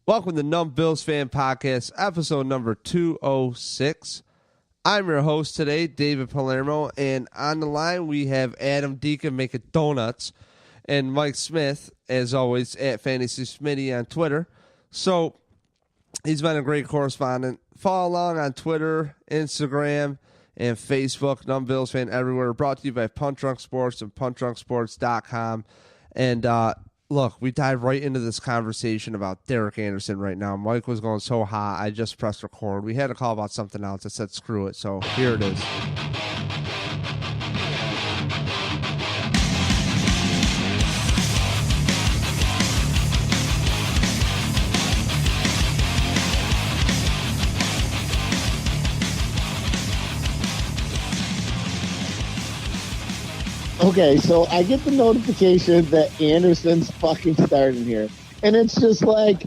Welcome to Numb Bills Fan Podcast, episode number 206. I'm your host today, David Palermo, and on the line we have Adam Deacon making donuts and Mike Smith, as always, at Fantasy Smitty on Twitter. So he's been a great correspondent. Follow along on Twitter, Instagram, and Facebook. Numb Bills Fan everywhere. Brought to you by Punch Drunk Sports and punchdrunksports.com. And look, we dive right into this conversation about Derek Anderson right now. Mike was going so hot, I just pressed record. We had a call about something else. I said, screw it. So here it is. Okay, so I get the notification that Anderson's fucking starting here. And it's just like,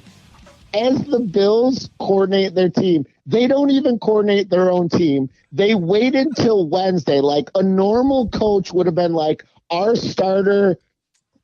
as the Bills coordinate their team, they don't even coordinate their own team. They waited till Wednesday. Like a normal coach would have been like, our starter,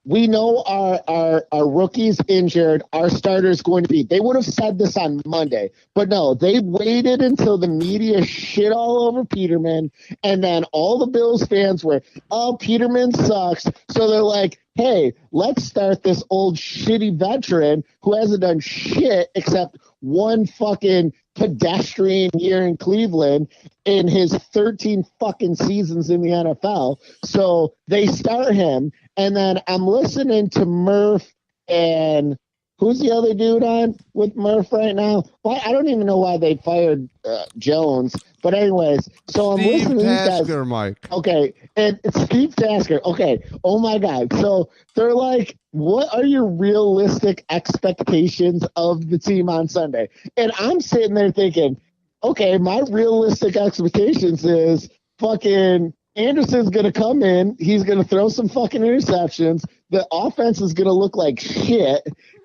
we know our rookie's injured. Our starter's going to be. They would have said this on Monday. But no, they waited until the media shit all over Peterman. And then all the Bills fans were, oh, Peterman sucks. So they're like, hey, let's start this old shitty veteran who hasn't done shit except one fucking pedestrian year in Cleveland in his 13 fucking seasons in the NFL. So they start him. And then I'm listening to Murph and who's the other dude on with Murph right now? Why I don't even know why they fired Jones. But anyways, so I'm listening to these guys. Mike. Okay, and it's Steve Tasker. Okay, oh my God. So they're like, what are your realistic expectations of the team on Sunday? And I'm sitting there thinking, okay, my realistic expectations is fucking Anderson's going to come in. He's going to throw some fucking interceptions. The offense is going to look like shit.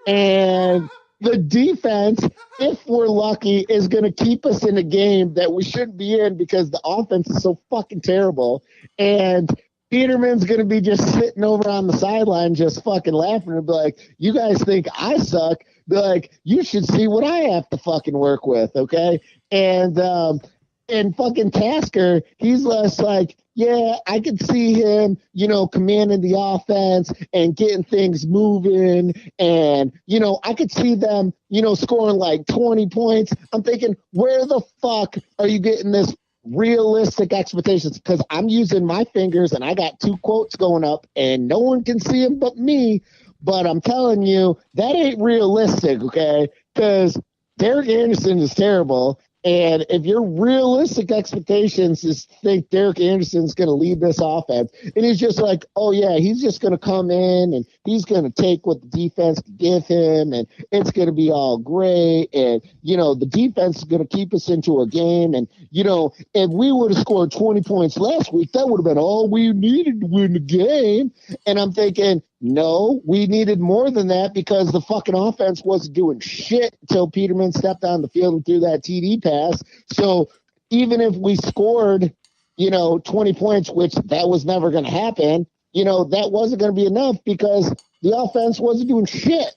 And the defense, if we're lucky, is going to keep us in a game that we shouldn't be in because the offense is so fucking terrible. And Peterman's going to be just sitting over on the sideline just fucking laughing and be like, you guys think I suck? Be like, you should see what I have to fucking work with, okay? And fucking Tasker, he's less like, yeah, I could see him, commanding the offense and getting things moving. And, I could see them, scoring like 20 points. I'm thinking, where the fuck are you getting this realistic expectations? Because I'm using my fingers and I got two quotes going up and no one can see them but me. But I'm telling you, that ain't realistic, okay? Because Derek Anderson is terrible. And if your realistic expectations is think Derek Anderson's going to lead this offense, and he's just like, oh, yeah, he's just going to come in and he's going to take what the defense can give him, and it's going to be all great. And, the defense is going to keep us into a game. And, if we would have scored 20 points last week, that would have been all we needed to win the game. And I'm thinking, no, we needed more than that because the fucking offense wasn't doing shit until Peterman stepped on the field and threw that TD pass. So even if we scored, 20 points, which that was never going to happen, that wasn't going to be enough because the offense wasn't doing shit.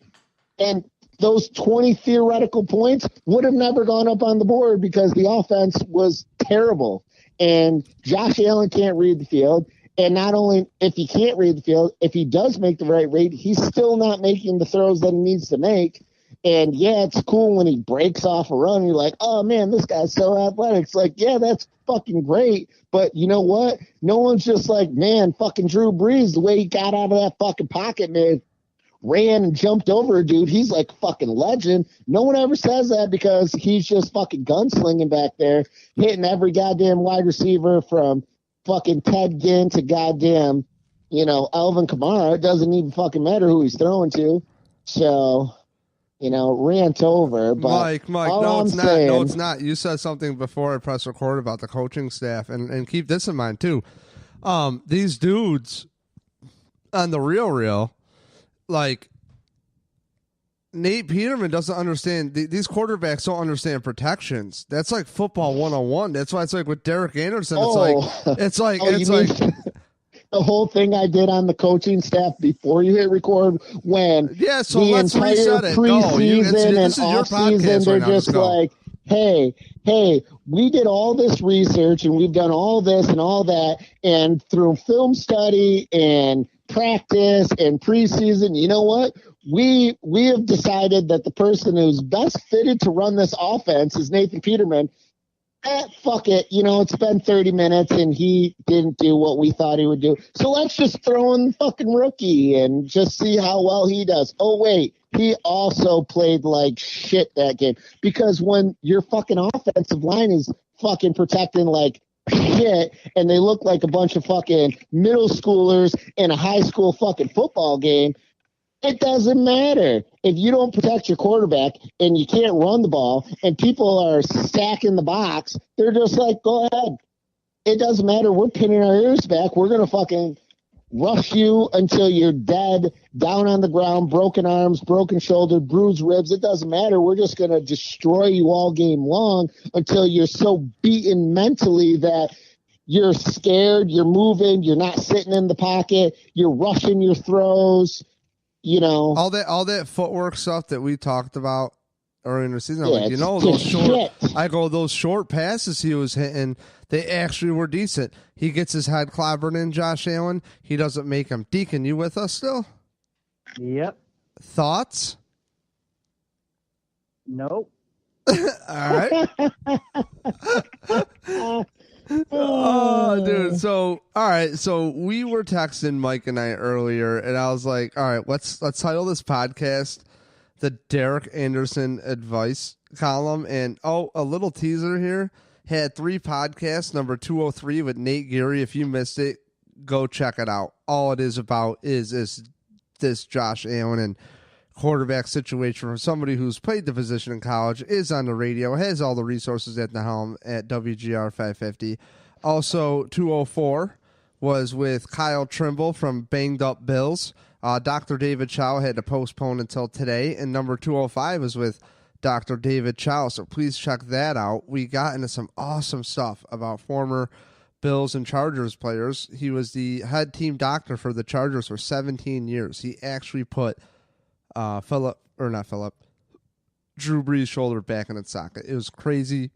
And those 20 theoretical points would have never gone up on the board because the offense was terrible. And Josh Allen can't read the field. And not only if he can't read the field, if he does make the right read, he's still not making the throws that he needs to make. And, yeah, it's cool when he breaks off a run. You're like, oh, man, this guy's so athletic. It's like, yeah, that's fucking great. But you know what? No one's just like, man, fucking Drew Brees, the way he got out of that fucking pocket, man, ran and jumped over a dude. He's like fucking legend. No one ever says that because he's just fucking gunslinging back there, hitting every goddamn wide receiver from fucking Ted Ginn to goddamn, Alvin Kamara. It doesn't even fucking matter who he's throwing to. So, rant over. But Mike, no, it's not. No, it's not. You said something before I press record about the coaching staff, and keep this in mind too. These dudes on the real, like Nate Peterman doesn't understand. These quarterbacks don't understand protections. That's like football 101. That's why it's like with Derek Anderson. It's like the whole thing I did on the coaching staff before you hit record when so the let's entire reset it. preseason and offseason, they're right just like, hey, we did all this research and we've done all this and all that. And through film study and practice and preseason, you know what? We have decided that the person who's best fitted to run this offense is Nathan Peterman. Fuck it. It's been 30 minutes and he didn't do what we thought he would do. So let's just throw in the fucking rookie and just see how well he does. Oh, wait. He also played like shit that game. Because when your fucking offensive line is fucking protecting like shit and they look like a bunch of fucking middle schoolers in a high school fucking football game, it doesn't matter. If you don't protect your quarterback and you can't run the ball and people are stacking the box, they're just like, go ahead. It doesn't matter. We're pinning our ears back. We're going to fucking rush you until you're dead, down on the ground, broken arms, broken shoulder, bruised ribs. It doesn't matter. We're just going to destroy you all game long until you're so beaten mentally that you're scared, you're moving, you're not sitting in the pocket, you're rushing your throws. All that footwork stuff that we talked about earlier in the season. I'm like, those short passes he was hitting, they actually were decent. He gets his head clobbered in, Josh Allen. He doesn't make him. Deacon, you with us still? Yep. Thoughts? Nope. All right. Oh, dude. So, all right. So we were texting Mike and I earlier, and I was like, all right, let's title this podcast the Derek Anderson Advice Column. And a little teaser here. Had 3 podcasts, number 203 with Nate Geary. If you missed it, go check it out. All it is about is this Josh Allen and quarterback situation from somebody who's played the position in college, is on the radio, has all the resources at the helm at WGR 550. Also, 204 was with Kyle Trimble from Banged Up Bills. Dr. David Chow had to postpone until today, and number 205 was with Dr. David Chow, so please check that out. We got into some awesome stuff about former Bills and Chargers players. He was the head team doctor for the Chargers for 17 years. He actually put Drew Brees' shoulder back in its socket. It was crazy.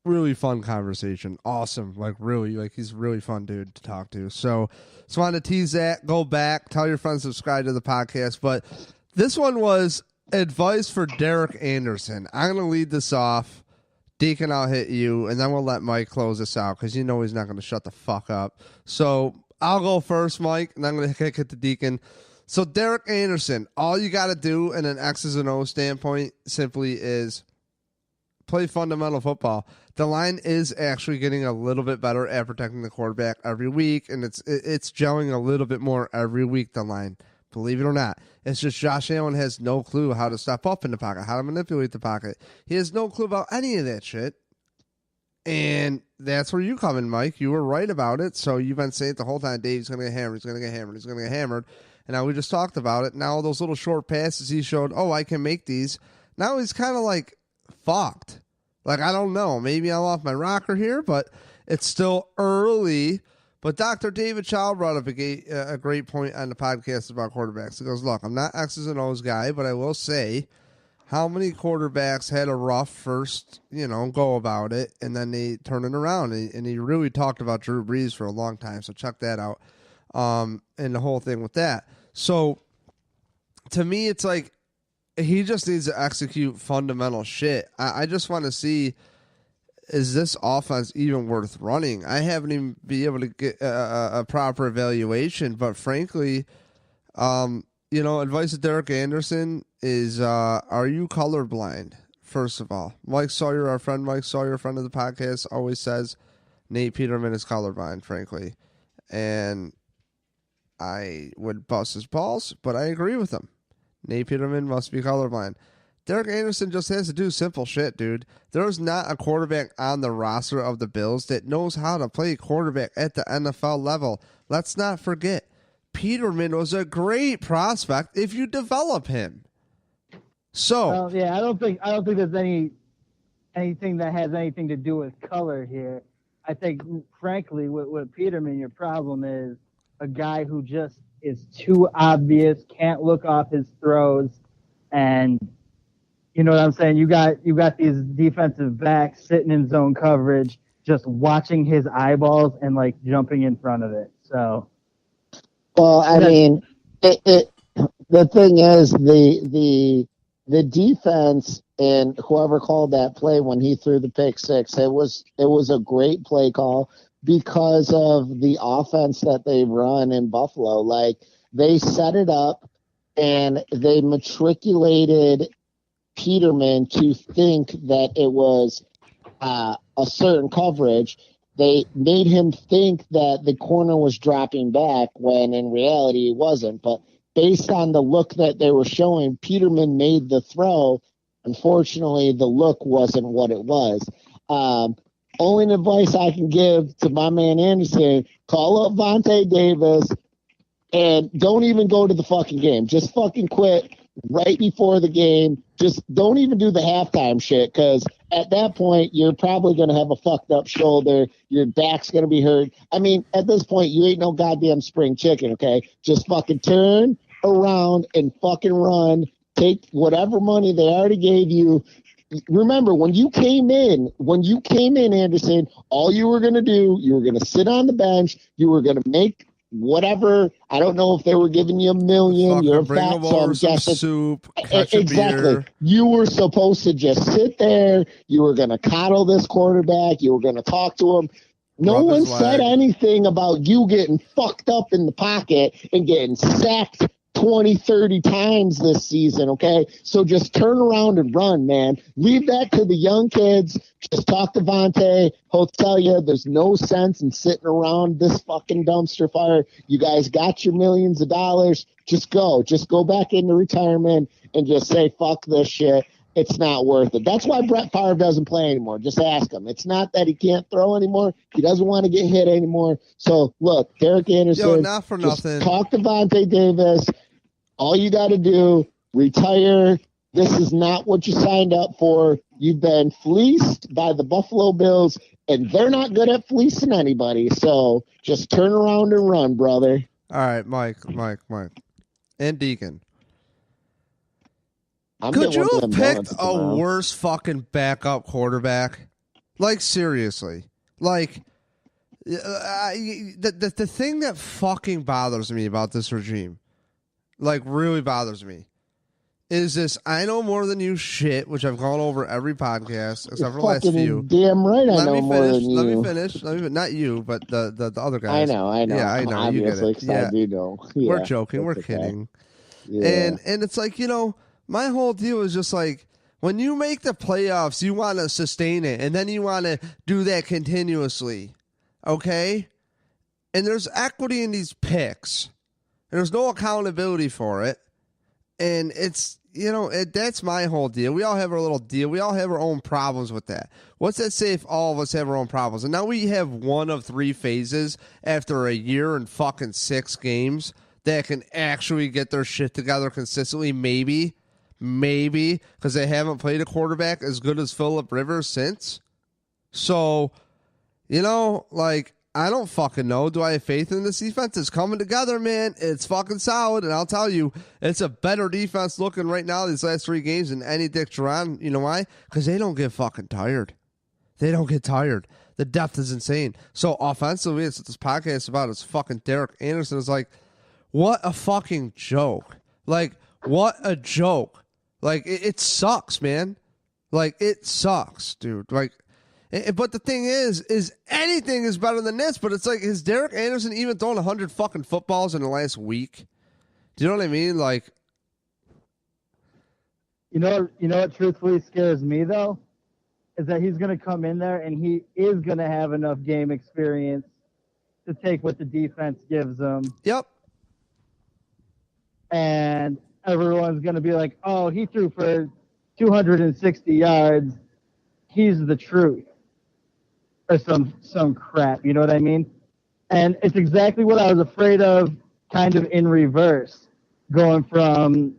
Really fun conversation. Awesome. He's a really fun dude to talk to. So just wanted to tease that. Go back. Tell your friends to subscribe to the podcast. But this one was advice for Derek Anderson. I'm going to lead this off. Deacon, I'll hit you, and then we'll let Mike close this out because he's not going to shut the fuck up. So I'll go first, Mike, and I'm going to kick it to Deacon. So Derek Anderson, all you got to do in an X's and O's standpoint simply is play fundamental football. The line is actually getting a little bit better at protecting the quarterback every week, and it's gelling a little bit more every week, the line. Believe it or not. It's just Josh Allen has no clue how to step up in the pocket, how to manipulate the pocket. He has no clue about any of that shit. And that's where you come in, Mike. You were right about it. So you've been saying it the whole time, Dave, he's going to get hammered, he's going to get hammered, he's going to get hammered. And now we just talked about it. Now those little short passes he showed, I can make these. Now he's kind of like fucked. Like, I don't know. Maybe I'm off my rocker here, but it's still early. But Dr. David Chow brought up a great point on the podcast about quarterbacks. He goes, look, I'm not X's and O's guy, but I will say how many quarterbacks had a rough first, go about it, and then they turn it around. And he really talked about Drew Brees for a long time, so check that out. And the whole thing with that. So to me, it's like he just needs to execute fundamental shit. I just want to see, is this offense even worth running? I haven't even been able to get a proper evaluation, but frankly, advice to Derek Anderson is, are you colorblind? First of all, Mike Sawyer, our friend Mike Sawyer, friend of the podcast, always says Nate Peterman is colorblind, frankly. And I would bust his balls, but I agree with him. Nate Peterman must be colorblind. Derek Anderson just has to do simple shit, dude. There's not a quarterback on the roster of the Bills that knows how to play quarterback at the NFL level. Let's not forget, Peterman was a great prospect if you develop him. So, I don't think there's anything that has anything to do with color here. I think, frankly, with Peterman, your problem is a guy who just is too obvious, can't look off his throws, and you know what I'm saying? You got these defensive backs sitting in zone coverage, just watching his eyeballs and like jumping in front of it. So, well, I mean, the thing is the defense and whoever called that play when he threw the pick six, it was a great play call because of the offense that they run in Buffalo. Like they set it up and they matriculated Peterman to think that it was a certain coverage. They made him think that the corner was dropping back when in reality it wasn't. But based on the look that they were showing, Peterman made the throw. Unfortunately, the look wasn't what it was. Only advice I can give to my man Anderson, call up Vontae Davis and don't even go to the fucking game. Just fucking quit right before the game. Just don't even do the halftime shit because at that point, you're probably going to have a fucked up shoulder. Your back's going to be hurt. I mean, at this point, you ain't no goddamn spring chicken, okay? Just fucking turn around and fucking run. Take whatever money they already gave you. Remember, when you came in, Anderson, all you were going to do, you were going to sit on the bench. You were going to make whatever. I don't know if they were giving you $1 million. You're fat, so I'm guessing. Soup, exactly. Beer. You were supposed to just sit there. You were going to coddle this quarterback. You were going to talk to him. No one said anything about you getting fucked up in the pocket and getting sacked 20, 30 times this season, okay? So just turn around and run, man. Leave that to the young kids. Just talk to Vontae. He'll tell you there's no sense in sitting around this fucking dumpster fire. You guys got your millions of dollars. Just go. Just go back into retirement and just say, fuck this shit. It's not worth it. That's why Brett Favre doesn't play anymore. Just ask him. It's not that he can't throw anymore. He doesn't want to get hit anymore. So, look, Derek Anderson, not for nothing. Talk to Vontae Davis. All you got to do, retire. This is not what you signed up for. You've been fleeced by the Buffalo Bills, and they're not good at fleecing anybody. So just turn around and run, brother. All right, Mike. And Deacon. Could you have picked a worse fucking backup quarterback? Like, seriously. Like, the thing that fucking bothers me about this regime, like really bothers me, is this I know more than you shit, which I've gone over every podcast except for the last few. Damn right I know more than you. Let me finish. Not you, but the other guys. I know. Yeah, I know. Obviously, you get it. Yeah. I do know. Yeah, we're joking. We're kidding. Yeah. And it's like, my whole deal is just like, when you make the playoffs, you want to sustain it, and then you want to do that continuously, okay? And there's equity in these picks. There's no accountability for it. And it's, that's my whole deal. We all have our little deal. We all have our own problems with that. What's that say if all of us have our own problems? And now we have one of three phases after a year and fucking 6 games that can actually get their shit together consistently, maybe, because they haven't played a quarterback as good as Phillip Rivers since. So, I don't fucking know. Do I have faith in this defense? It's coming together, man. It's fucking solid, and I'll tell you, it's a better defense looking right now these last 3 games than any Dick Duran. You know why? Because they don't get fucking tired. They don't get tired. The depth is insane. So offensively, it's what this podcast is about. It's fucking Derek Anderson. Is like, what a fucking joke. Like, what a joke. Like, it sucks, man. Like, it sucks, dude. Like, but the thing is anything is better than this. But it's like, has Derek Anderson even thrown 100 fucking footballs in the last week? Do you know what I mean? Like, you know what truthfully scares me though, is that he's going to come in there and he is going to have enough game experience to take what the defense gives him. Yep. And everyone's going to be like, oh, he threw for 260 yards. He's the truth. Or some crap, you know what I mean? And it's exactly what I was afraid of, kind of in reverse, going from,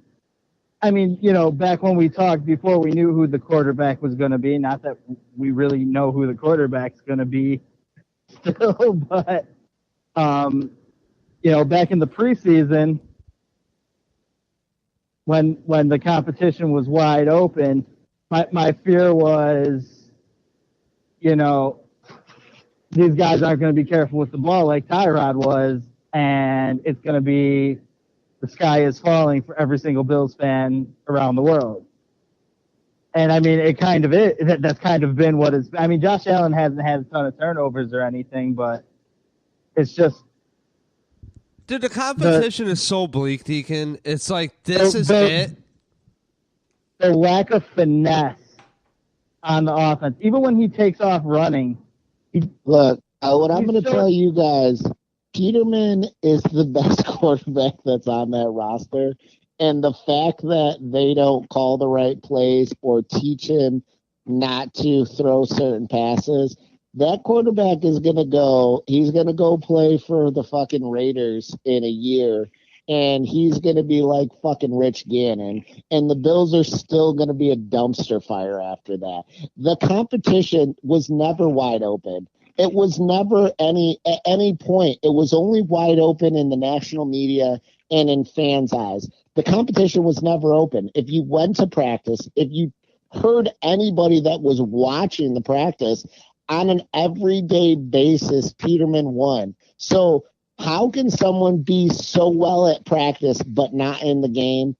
back when we talked before we knew who the quarterback was going to be, not that we really know who the quarterback's going to be still, but back in the preseason, when the competition was wide open, my fear was, these guys aren't going to be careful with the ball like Tyrod was, and it's going to be the sky is falling for every single Bills fan around the world. And I mean, it kind of is. That's kind of been what it's. I mean, Josh Allen hasn't had a ton of turnovers or anything, but it's just. Dude, the competition is so bleak, Deacon. It's like this is it. The lack of finesse on the offense, even when he takes off running. Look, what I'm going to tell you guys, Peterman is the best quarterback that's on that roster. And the fact that they don't call the right plays or teach him not to throw certain passes, that quarterback is going to go, he's going to go play for the fucking Raiders in a year. And he's going to be like fucking Rich Gannon. And the Bills are still going to be a dumpster fire after that. The competition was never wide open. It was never at any point. It was only wide open in the national media and in fans' eyes. The competition was never open. If you went to practice, if you heard anybody that was watching the practice on an everyday basis, Peterman won. So how can someone be so well at practice but not in the game?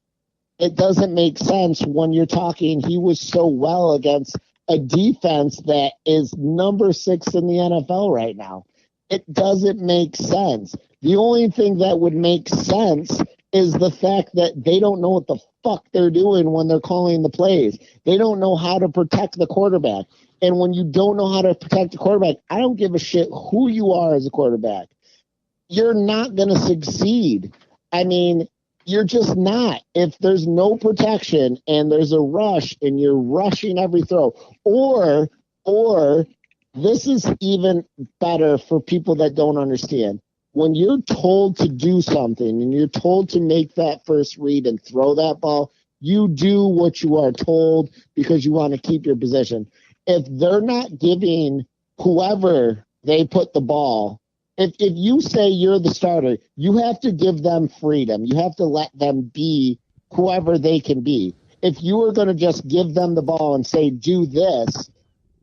It doesn't make sense when you're talking he was so well against a defense that is number 6 in the NFL right now. It doesn't make sense. The only thing that would make sense is the fact that they don't know what the fuck they're doing when they're calling the plays. They don't know how to protect the quarterback. And when you don't know how to protect the quarterback, I don't give a shit who you are as a quarterback. You're not going to succeed. I mean, you're just not. If there's no protection and there's a rush and you're rushing every throw, or this is even better for people that don't understand. When you're told to do something and you're told to make that first read and throw that ball, you do what you are told because you want to keep your position. If they're not giving whoever they put the ball, if you say you're the starter, you have to give them freedom. You have to let them be whoever they can be. If you are going to just give them the ball and say, do this,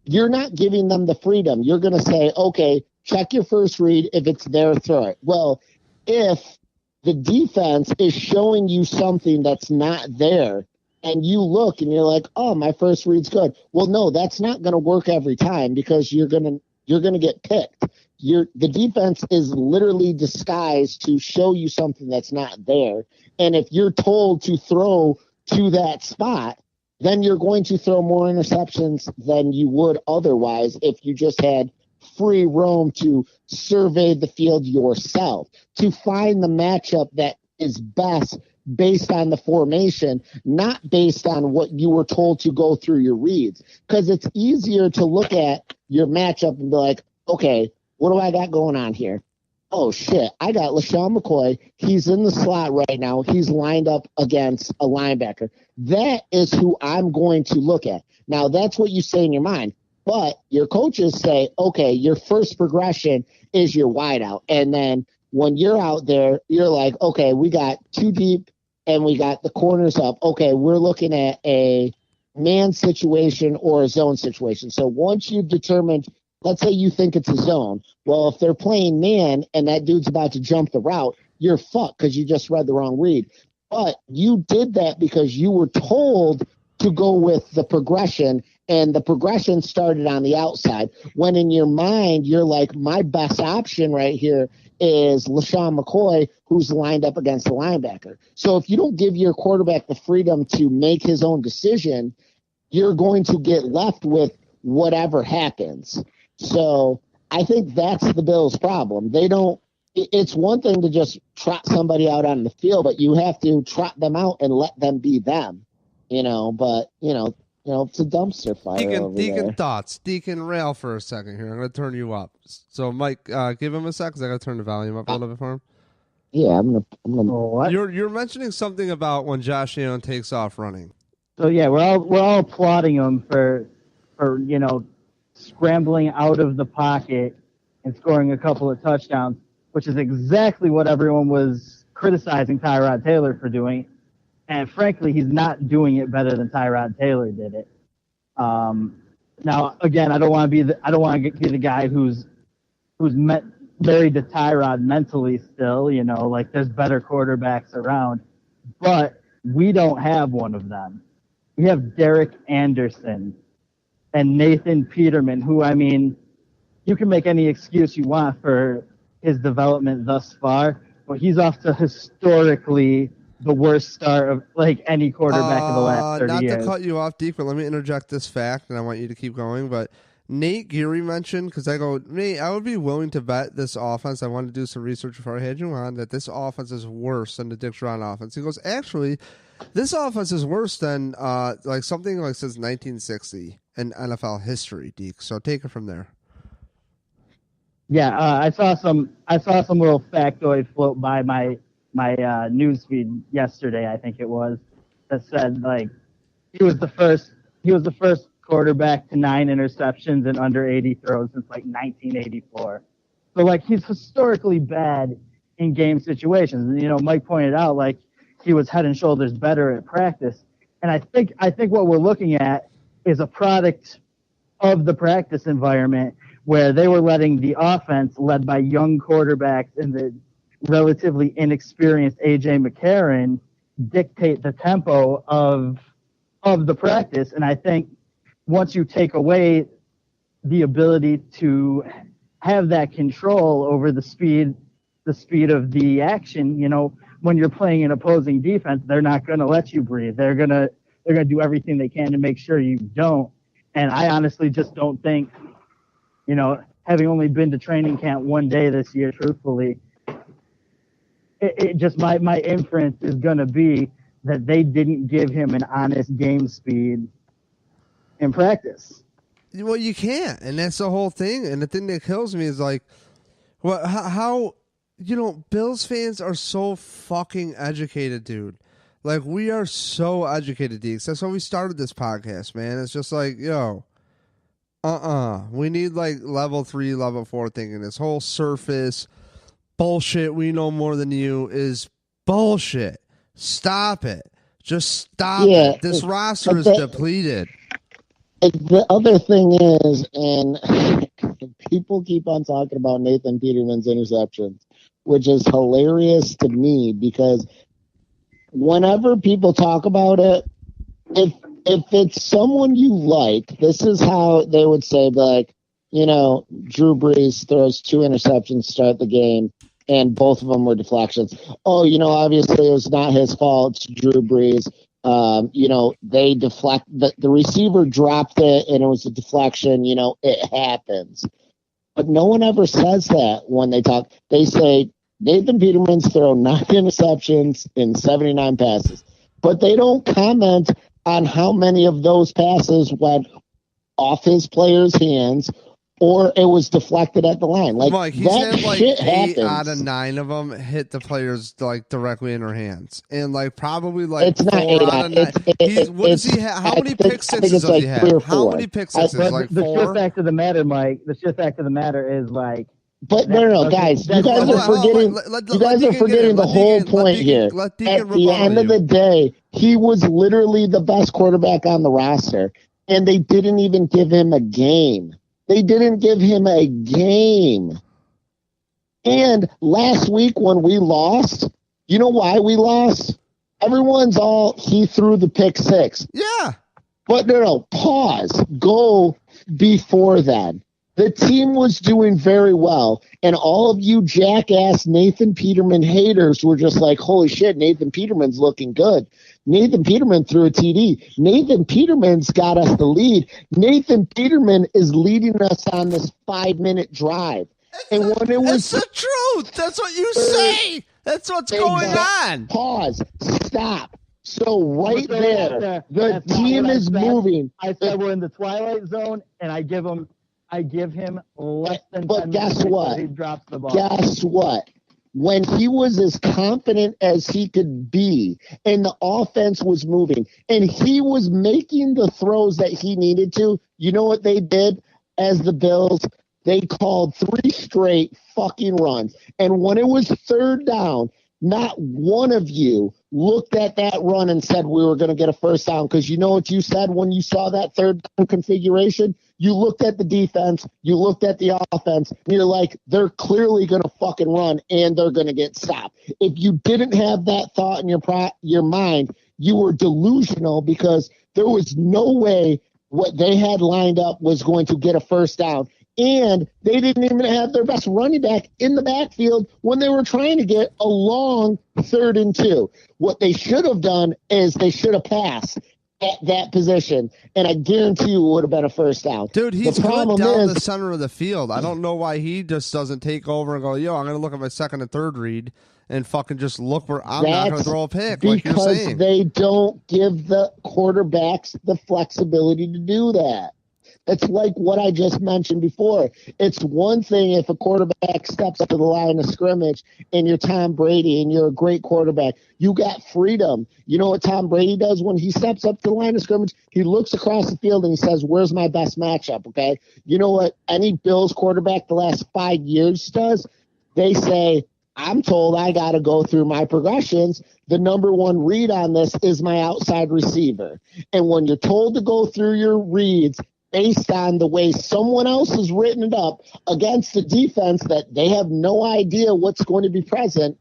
you're not giving them the freedom. You're going to say, okay, check your first read. If it's there, throw it. Well, if the defense is showing you something that's not there, and you look and you're like, oh, my first read's good. Well, no, that's not going to work every time because you're going to get picked. The defense is literally disguised to show you something that's not there. And if you're told to throw to that spot, then you're going to throw more interceptions than you would otherwise if you just had free roam to survey the field yourself, to find the matchup that is best based on the formation, not based on what you were told to go through your reads. Because it's easier to look at your matchup and be like, okay, what do I got going on here? Oh, shit, I got LaShawn McCoy. He's in the slot right now. He's lined up against a linebacker. That is who I'm going to look at. Now, that's what you say in your mind. But your coaches say, okay, your first progression is your wideout. And then when you're out there, you're like, okay, we got 2 deep and we got the corners up. Okay, we're looking at a man situation or a zone situation. So once you've determined, let's say you think it's a zone. Well, if they're playing man and that dude's about to jump the route, you're fucked because you just read the wrong read. But you did that because you were told to go with the progression, and the progression started on the outside. When in your mind, you're like, my best option right here is LaShawn McCoy, who's lined up against the linebacker. So if you don't give your quarterback the freedom to make his own decision, you're going to get left with whatever happens. So I think that's the Bills' problem. They don't. It's one thing to just trot somebody out on the field, but you have to trot them out and let them be them. But it's a dumpster fire. Deacon thoughts. Deacon, rail for a second here. I'm going to turn you up. So Mike, give him a sec because I got to turn the volume up a little bit for him. Yeah, I'm gonna. What? You're mentioning something about when Josh Allen takes off running. So yeah, we're all applauding him for scrambling out of the pocket and scoring a couple of touchdowns. which is exactly what everyone was criticizing Tyrod Taylor for doing. And frankly, he's not doing it better than Tyrod Taylor did it. Now, again, I don't want to be the guy who's married to Tyrod mentally still. Like there's better quarterbacks around, but we don't have one of them. We have Derek Anderson and Nathan Peterman, who, I mean, you can make any excuse you want for his development thus far, but he's off to historically the worst start of like any quarterback in the last 30 years. Not to cut you off, Deke, but let me interject this fact, and I want you to keep going. But Nate Geary mentioned, because I go, Nate, I would be willing to bet this offense. I wanted to do some research before I had you on that this offense is worse than the Dick Sharon offense. He goes, actually, this offense is worse than like something like since 1960 in NFL history, Deke. So take it from there. Yeah, I saw some little factoid float by my news feed yesterday, I think it was, that said like he was the first quarterback to 9 interceptions and under 80 throws since like 1984. So like he's historically bad in game situations. And, Mike pointed out like he was head and shoulders better at practice. And I think what we're looking at is a product of the practice environment where they were letting the offense led by young quarterbacks and the relatively inexperienced A.J. McCarron dictate the tempo of the practice. And I think once you take away the ability to have that control over the speed of the action, when you're playing an opposing defense, they're not going to let you breathe. They're going to do everything they can to make sure you don't. And I honestly just don't think, having only been to training camp one day this year, truthfully, it just my inference is going to be that they didn't give him an honest game speed in practice. Well, you can't, and that's the whole thing. And the thing that kills me is like, well, how Bills fans are so fucking educated, dude. Like we are so educated, Deeks. That's why we started this podcast, man. It's just like, we need like level 3, level 4 thinking. This whole surface bullshit, we know more than you, is bullshit. Stop it. Just stop it. This roster is depleted. The other thing is, and people keep on talking about Nathan Peterman's interceptions, which is hilarious to me because whenever people talk about it, if it's someone you like, this is how they would say, like, Drew Brees throws 2 interceptions to start the game, and both of them were deflections. Oh, obviously it was not his fault. It's Drew Brees. They deflect. The receiver dropped it, and it was a deflection. It happens. But no one ever says that when they talk. They say Nathan Peterman's thrown 9 interceptions in 79 passes. But they don't comment on how many of those passes went off his players' hands or it was deflected at the line. Like, Mike, he's that had like shit 8 happens. out of 9 of them hit the players like directly in their hands, and like probably like it's 4 not 8 out of 9. What does he have? How many pick sixes does he have? How many pick sixes? Like 4. The sheer fact of the matter, Mike. The sheer fact of the matter is like. But no, guys, you guys are forgetting. You guys are forgetting the whole point here. At the end of the day, he was literally the best quarterback on the roster, and they didn't even give him a game. They didn't give him a game. And last week when we lost, you know why we lost? Everyone's he threw the pick 6. Yeah. But no, pause. Go before then. The team was doing very well, and all of you jackass Nathan Peterman haters were just like, holy shit, Nathan Peterman's looking good. Nathan Peterman threw a TD. Nathan Peterman's got us the lead. Nathan Peterman is leading us on this 5-minute drive. And when it was the truth. That's what you say. That's what's going on. Pause. Stop. So right there, the team is moving. I said we're in the twilight zone, and I give him less than 10 But guess minutes what? he drops the ball. Guess what? When he was as confident as he could be and the offense was moving and he was making the throws that he needed to, you know what they did as the Bills? they called 3 straight fucking runs. And when it was 3rd down, not one of you looked at that run and said we were going to get a first down, because you know what you said when you saw that 3rd down configuration? You looked at the defense, you looked at the offense, and you're like, they're clearly going to fucking run and they're going to get stopped. If you didn't have that thought in your mind, you were delusional, because there was no way what they had lined up was going to get a first down. And they didn't even have their best running back in the backfield when they were trying to get a long 3rd and 2. What they should have done is they should have passed at that position, and I guarantee you it would have been a first down. Dude, he's good down the center of the field. I don't know why he just doesn't take over and go, yo, I'm going to look at my 2nd and 3rd read and fucking just look where I'm not going to throw a pick, like you're saying. Because they don't give the quarterbacks the flexibility to do that. It's like what I just mentioned before. It's one thing if a quarterback steps up to the line of scrimmage and you're Tom Brady and you're a great quarterback. You got freedom. You know what Tom Brady does when he steps up to the line of scrimmage? He looks across the field and he says, where's my best matchup, okay? You know what any Bills quarterback the last 5 years does? They say, I'm told I got to go through my progressions. The number one read on this is my outside receiver. And when you're told to go through your reads based on the way someone else has written it up against the defense that they have no idea what's going to be present,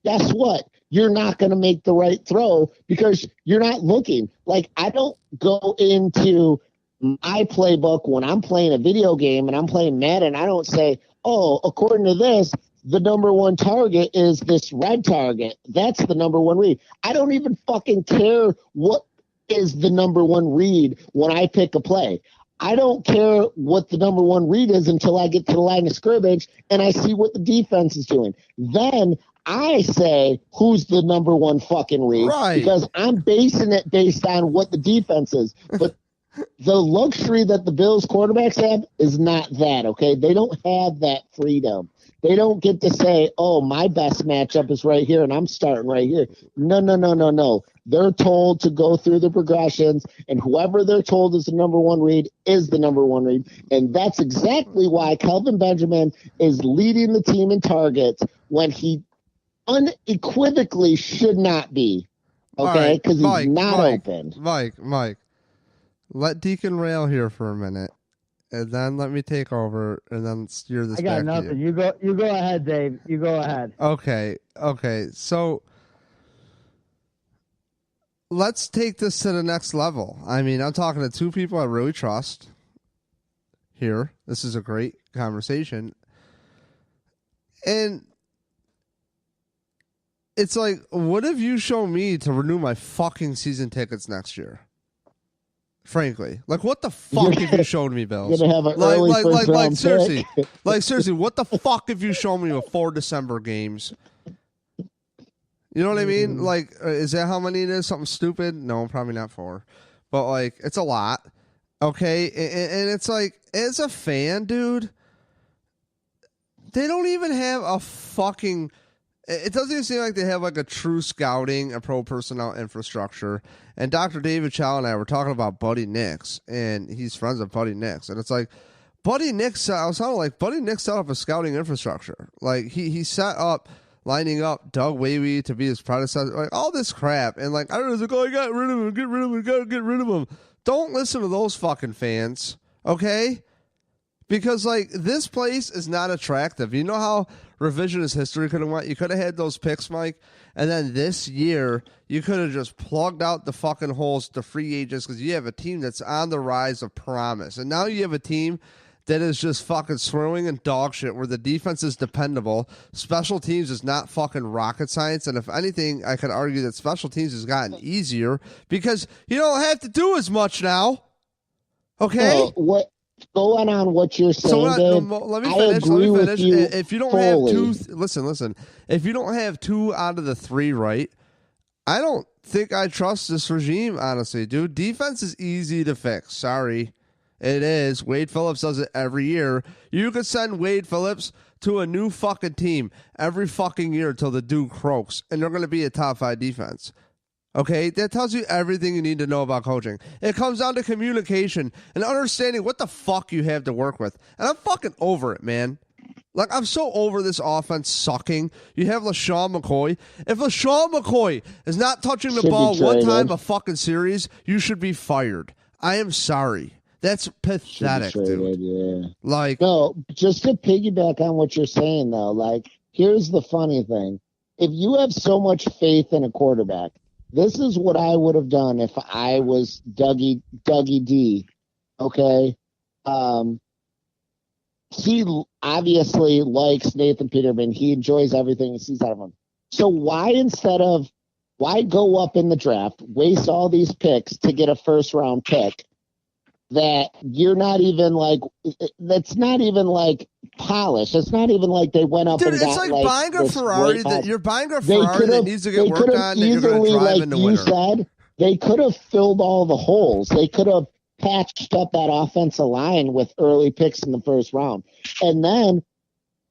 guess what? You're not going to make the right throw because you're not looking. Like, I don't go into my playbook when I'm playing a video game and I'm playing Madden. I don't say, oh, according to this, the number one target is this red target. That's the number one read. I don't even fucking care what is the number one read when I pick a play. I don't care what the number one read is until I get to the line of scrimmage and I see what the defense is doing. Then I say, who's the number one fucking read? Right. Because I'm basing it based on what the defense is. But the luxury that the Bills quarterbacks have is not that, okay? They don't have that freedom. They don't get to say, oh, my best matchup is right here and I'm starting right here. No. They're told to go through the progressions, and whoever they're told is the number one read is the number one read. And that's exactly why Kelvin Benjamin is leading the team in targets when he unequivocally should not be, okay? Because he's not open. Mike, let Deacon rail here for a minute. And then let me take over, and then steer this back to you. I got nothing. You go ahead, Dave. You go ahead. Okay. So let's take this to the next level. I mean, I'm talking to two people I really trust here. This is a great conversation. And it's like, what have you shown me to renew my fucking season tickets next year? Frankly, like, what the fuck have you shown me, Bills? You're gonna have an early first round seriously, pick. what the fuck have you shown me with 4 December games? You know what I mean? Like, is that how many it is? Something stupid? No, probably not 4, but like, it's a lot. Okay, and it's like, as a fan, dude, they don't even have a fucking. It doesn't even seem like they have like a true scouting, a pro personnel infrastructure. And Dr. David Chow and I were talking about Buddy Nix, and he's friends with Buddy Nix. And it's like, Buddy Nix, I was sounding like Buddy Nix set up a scouting infrastructure. Like, he set up lining up Doug Wavy to be his predecessor, like all this crap. And like, I was like, oh, I got rid of him, get rid of him, gotta get rid of him. Don't listen to those fucking fans, okay? Because, like, this place is not attractive. You know how revisionist history could have went? You could have had those picks, Mike, and then this year you could have just plugged out the fucking holes to free agents because you have a team that's on the rise of promise. And now you have a team that is just fucking swirling in dog shit where the defense is dependable. Special teams is not fucking rocket science. And if anything, I could argue that special teams has gotten easier because you don't have to do as much now. Okay? What? Going on what you're saying, Dave, let me finish. If you don't fully. have two, listen. If you don't have 2 out of the 3 right, I don't think I trust this regime, honestly, dude. Defense is easy to fix. Sorry. It is. Wade Phillips does it every year. You could send Wade Phillips to a new fucking team every fucking year until the dude croaks, and they're going to be a top 5 defense. Okay, that tells you everything you need to know about coaching. It comes down to communication and understanding what the fuck you have to work with. And I'm fucking over it, man. Like, I'm so over this offense sucking. You have LaShawn McCoy. If LaShawn McCoy is not touching the ball one time a fucking series, you should be fired. I am sorry. That's pathetic, dude. Yeah. Like, no, just to piggyback on what you're saying, though, like, here's the funny thing. If you have so much faith in a quarterback, this is what I would have done if I was Dougie D. Okay? He obviously likes Nathan Peterman. He enjoys everything he sees out of him. So why go up in the draft, waste all these picks to get a first-round pick that you're not even like, that's not even like polished. It's not even like they went up and got it's like buying a Ferrari that you're buying a Ferrari that needs to get worked on that you're going to drive in the winter. Said, they could have filled all the holes. They could have patched up that offensive line with early picks in the first round. And then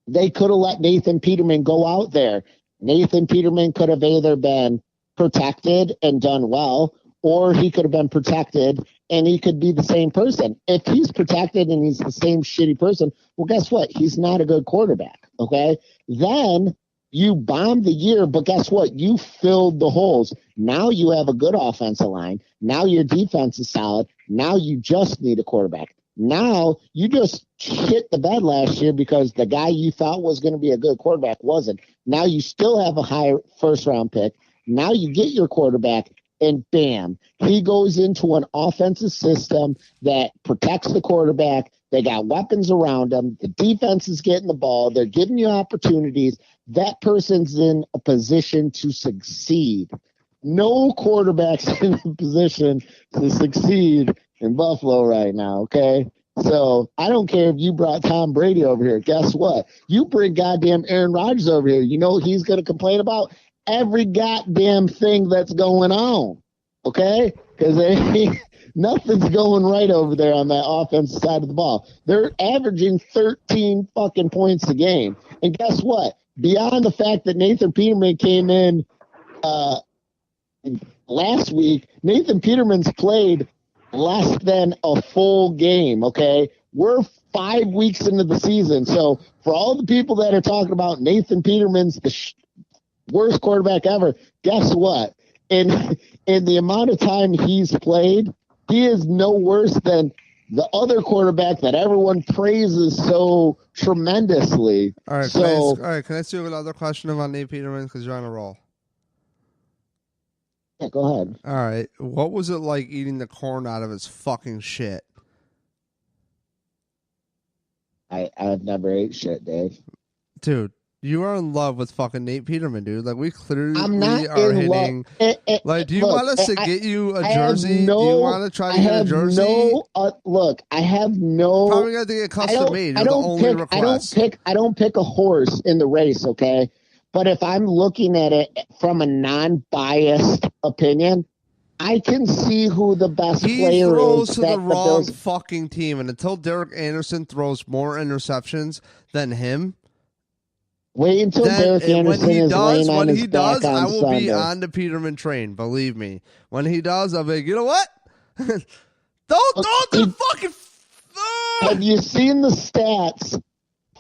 they could have let Nathan Peterman go out there. Nathan Peterman could have either been protected and done well, or he could have been protected and he could be the same person. If he's protected and he's the same shitty person, well, guess what? He's not a good quarterback, okay? Then you bombed the year, but guess what? You filled the holes. Now you have a good offensive line. Now your defense is solid. Now you just need a quarterback. Now you just shit the bed last year because the guy you thought was going to be a good quarterback wasn't. Now you still have a high first-round pick. Now you get your quarterback, and bam, he goes into an offensive system that protects the quarterback. They got weapons around him. The defense is getting the ball. They're giving you opportunities. That person's in a position to succeed. No quarterback's in a position to succeed in Buffalo right now, okay? So I don't care if you brought Tom Brady over here. Guess what? You bring goddamn Aaron Rodgers over here. You know what he's going to complain about? Every goddamn thing that's going on, okay? Because nothing's going right over there on that offensive side of the ball. They're averaging 13 fucking points a game. And guess what? Beyond the fact that Nathan Peterman came in last week, Nathan Peterman's played less than a full game, okay? We're 5 weeks into the season. So for all the people that are talking about Nathan Peterman's the worst quarterback ever, guess what? In the amount of time he's played, he is no worse than the other quarterback that everyone praises so tremendously. All right, can I ask you another question about Nate Peterman because you're on a roll? Yeah, go ahead. All right, what was it like eating the corn out of his fucking shit? I've never ate shit, Dave. Dude, you are in love with fucking Nate Peterman, dude. Like, we clearly I'm not are in hitting. Like, do you want us to get you a jersey? Do you want to try to get a jersey? I have no. Probably got to get custom made. I don't pick a horse in the race, okay? But if I'm looking at it from a non-biased opinion, I can see who the best player is. He throws to the wrong fucking team, and until Derek Anderson throws more interceptions than him. Wait until Derek Anderson is laying on his back on Sunday. I will be on the Peterman train. Believe me. When he does, I'll be like, you know what? don't fucking. Have you seen the stats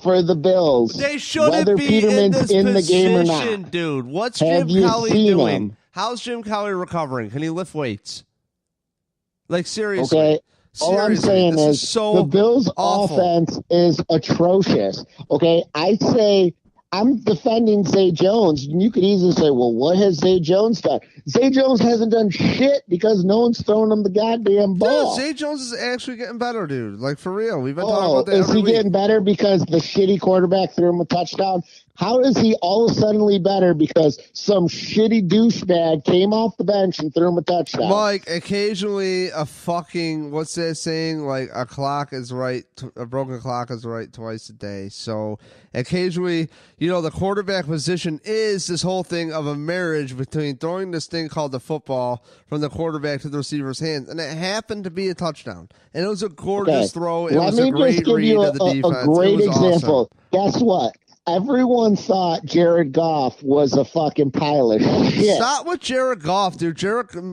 for the Bills? They shouldn't be Peterman's in the game or not, dude. What's Jim Kelly doing? How's Jim Kelly recovering? Can he lift weights? Like, seriously. Okay. All I'm saying is the Bills' offense is atrocious. Okay, I say I'm defending Zay Jones, and you could easily say, well, what has Zay Jones done? Zay Jones hasn't done shit because no one's throwing him the goddamn ball. Dude, Zay Jones is actually getting better, dude. Like, for real. We've been talking about that every week. Is he getting better because the shitty quarterback threw him a touchdown? How is he all of a sudden better because some shitty douchebag came off the bench and threw him a touchdown? Like, occasionally a fucking, what's that saying? Like, a broken clock is right twice a day. So, occasionally, the quarterback position is this whole thing of a marriage between throwing this thing called the football from the quarterback to the receiver's hands. And it happened to be a touchdown. And it was a gorgeous throw. It was a great read of the defense. A great example. Awesome. Guess what? everyone thought Jared Goff was a fucking pile of shit. Stop with Jared Goff, dude.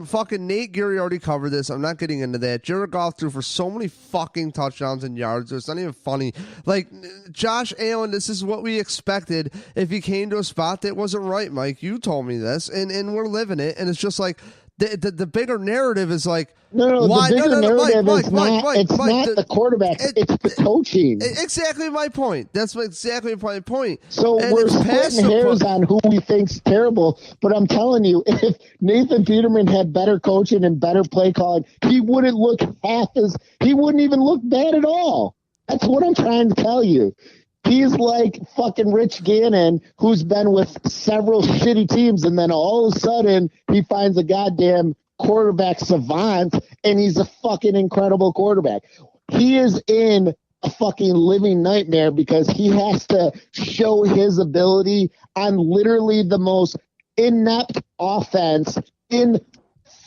Fucking Nate Geary already covered this. I'm not getting into that. Jared Goff threw for so many fucking touchdowns and yards. It's not even funny. Like, Josh Allen, this is what we expected if he came to a spot that wasn't right, Mike. You told me this, and we're living it. And it's just like, the bigger narrative is like, no, why? The bigger narrative is not the quarterback. It's the coaching. Exactly my point. That's exactly my point. So we're splitting hairs on who we think's terrible. But I'm telling you, if Nathan Peterman had better coaching and better play calling, he wouldn't even look bad at all. That's what I'm trying to tell you. He's like fucking Rich Gannon, who's been with several shitty teams, and then all of a sudden he finds a goddamn quarterback savant, and he's a fucking incredible quarterback. He is in a fucking living nightmare because he has to show his ability on literally the most inept offense in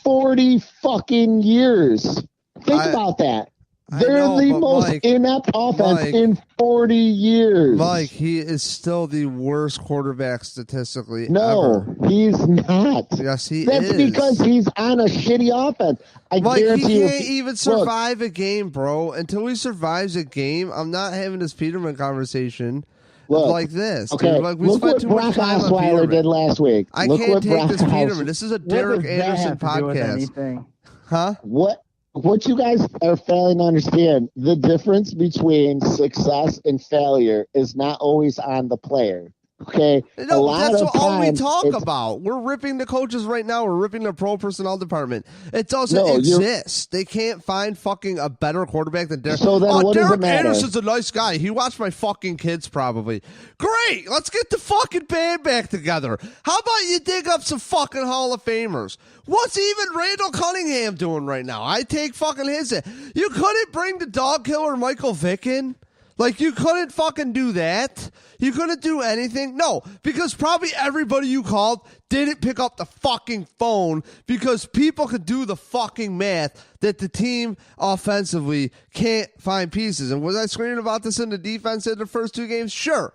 40 fucking years. Think about that. They're the most inept offense in 40 years. Mike, he is still the worst quarterback statistically ever. He's not. Yes, he is. That's because he's on a shitty offense. Mike, he can't even survive a game, bro. Until he survives a game, I'm not having this Peterman conversation like this. Okay, dude. Like, we look spent what too Brock much time on Osweiler Peterman. did last week. I can't take this Peterman. This is a Derek Anderson podcast. Huh? What you guys are failing to understand, the difference between success and failure is not always on the player. Okay? No, that's all we talk about. We're ripping the coaches right now. We're ripping the pro personnel department. It doesn't exist. They can't find fucking a better quarterback than Derek. So then what does it matter? Derek Anderson's a nice guy. He watched my fucking kids probably. Great. Let's get the fucking band back together. How about you dig up some fucking Hall of Famers? What's even Randall Cunningham doing right now? I take fucking his. You couldn't bring the dog killer Michael Vick in? Like, you couldn't fucking do that? You couldn't do anything? No, because probably everybody you called didn't pick up the fucking phone because people could do the fucking math that the team offensively can't find pieces. And was I screaming about this in the defense in the first two games? Sure.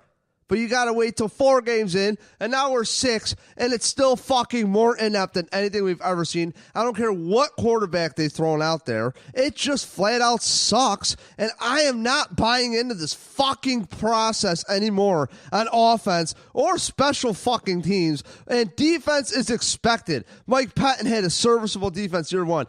But you got to wait till 4 games in, and now we're 6, and it's still fucking more inept than anything we've ever seen. I don't care what quarterback they've thrown out there. It just flat out sucks, and I am not buying into this fucking process anymore on offense or special fucking teams. And defense is expected. Mike Patton had a serviceable defense year 1.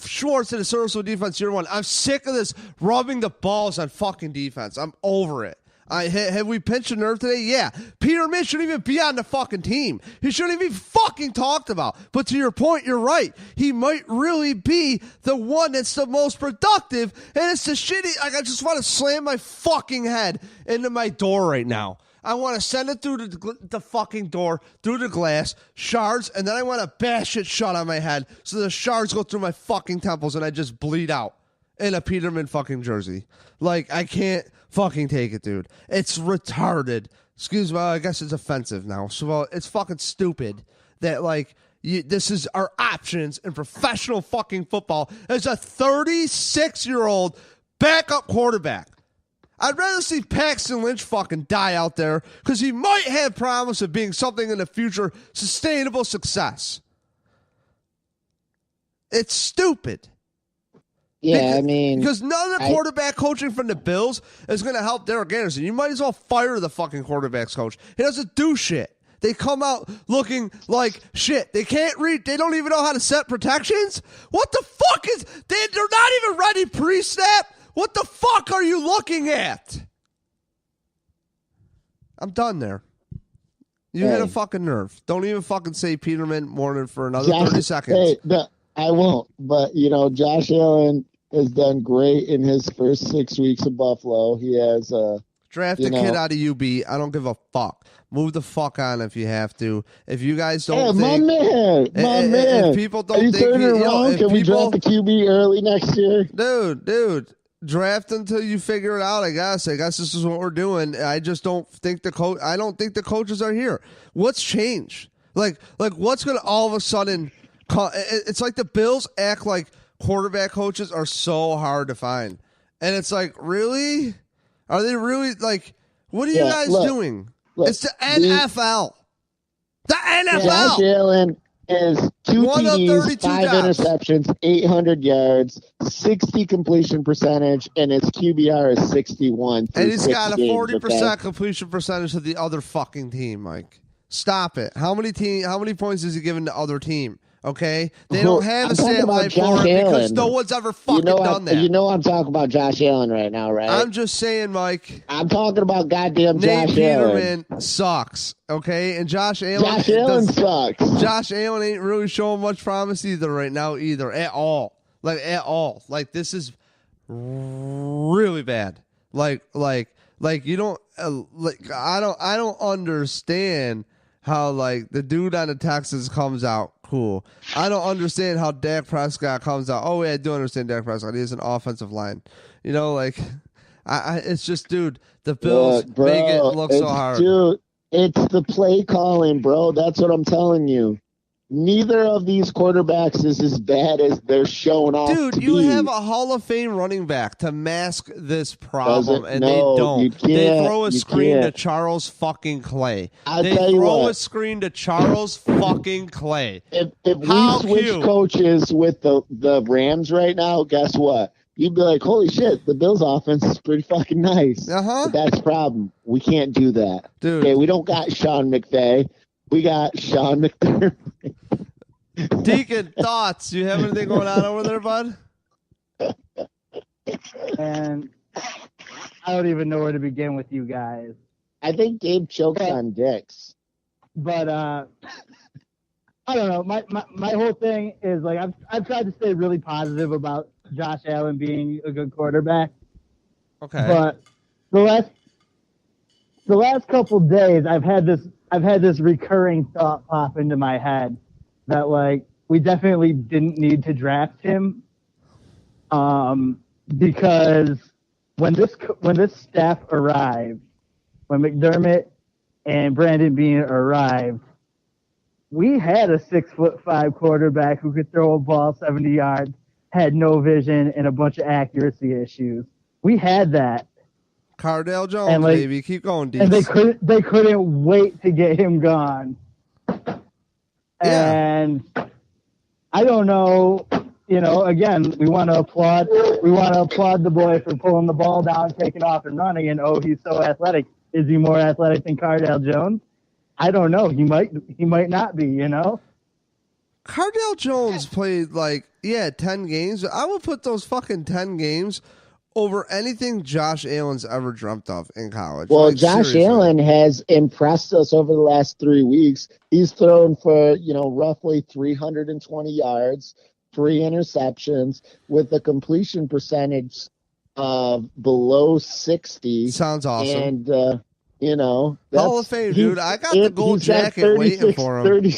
Schwartz had a serviceable defense year 1. I'm sick of this rubbing the balls on fucking defense. I'm over it. Have we pinched a nerve today? Yeah. Peterman shouldn't even be on the fucking team. He shouldn't even be fucking talked about. But to your point, you're right. He might really be the one that's the most productive, and it's the shitty. Like, I just want to slam my fucking head into my door right now. I want to send it through the fucking door, through the glass, shards, and then I want to bash it shut on my head so the shards go through my fucking temples and I just bleed out in a Peterman fucking jersey. Like, I can't fucking take it, dude. It's retarded. Excuse me, I guess it's offensive now. So, it's fucking stupid that, like, this is our options in professional fucking football as a 36-year-old backup quarterback. I'd rather see Paxton Lynch fucking die out there because he might have promise of being something in the future, sustainable success. It's stupid. Yeah, because none of the quarterback coaching from the Bills is going to help Derek Anderson. You might as well fire the fucking quarterback's coach. He doesn't do shit. They come out looking like shit. They can't read. They don't even know how to set protections. What the fuck is... They're not even ready pre-snap. What the fuck are you looking at? I'm done there. You hit a fucking nerve. Don't even fucking say Peterman more than for another 30 seconds. I won't. But, Josh Allen has done great in his first 6 weeks in Buffalo. He has draft a kid out of UB. I don't give a fuck. Move the fuck on if you have to. If you guys don't think... My man. If people don't think... Can we draft the QB early next year? Dude. Draft until you figure it out, I guess. I guess this is what we're doing. I just don't think I don't think the coaches are here. What's changed? Like what's going to all of a sudden... It's like the Bills act like quarterback coaches are so hard to find. And it's like, really? Are they really, like, what are you guys doing? Look, It's the NFL. The NFL. Josh Allen is 2 One of TDs, 32 5 drops. interceptions, 800 yards, 60 completion percentage, and his QBR is 61. And he's got a 40% okay? completion percentage of the other fucking team, Mike. Stop it. How many points is he giving the other team? Okay? They don't have a stat line for it because no one's ever fucking done that. You know I'm talking about Josh Allen right now, right? I'm just saying, Mike. I'm talking about goddamn Nate Josh Peterman Allen. sucks, okay? And Josh Allen Sucks. Josh Allen ain't really showing much promise right now at all. Like this is really bad. Like you don't I don't understand how like the dude on the Texans comes out cool. I don't understand how Dak Prescott comes out. Oh, yeah, I do understand Dak Prescott. He has an offensive line. You know, like, it's just, dude, the Bills make it look so hard. Dude, it's the play calling, bro. That's what I'm telling you. Neither of these quarterbacks is as bad as they're showing off. Dude, you have a Hall of Fame running back to mask this problem, and they don't. They throw a screen to Charles fucking Clay. They throw a screen to Charles fucking Clay. If we switch coaches with the Rams right now, guess what? You'd be like, holy shit, the Bills' offense is pretty fucking nice. Uh-huh. But that's the problem. We can't do that. Dude. Okay, we don't got Sean McVay. We got Sean McDermott. Deacon, thoughts? You have anything going on over there, bud? And I don't even know where to begin with you guys. I think Gabe choked on dicks. But I don't know. My whole thing is like I've tried to stay really positive about Josh Allen being a good quarterback. Okay. But the last couple days I've had this recurring thought pop into my head that like we definitely didn't need to draft him, because when this staff arrived, when McDermott and Brandon Beane arrived, we had a 6'5" quarterback who could throw a ball 70 yards, had no vision, and a bunch of accuracy issues. We had that. Cardale Jones, baby, keep going, Deeks. And they couldn't wait to get him gone. Yeah. And I don't know, again, we want to applaud the boy for pulling the ball down, taking off and running, and he's so athletic. Is he more athletic than Cardale Jones? I don't know. He might not be, Cardale Jones played 10 games. I would put those fucking 10 games over anything Josh Allen's ever dreamt of in college. Well, Josh seriously. Allen has impressed us over the last 3 weeks. He's thrown for, roughly 320 yards, 3 interceptions with a completion percentage of below 60. Sounds awesome. And, Hall of Fame, dude. I got the gold jacket waiting for him.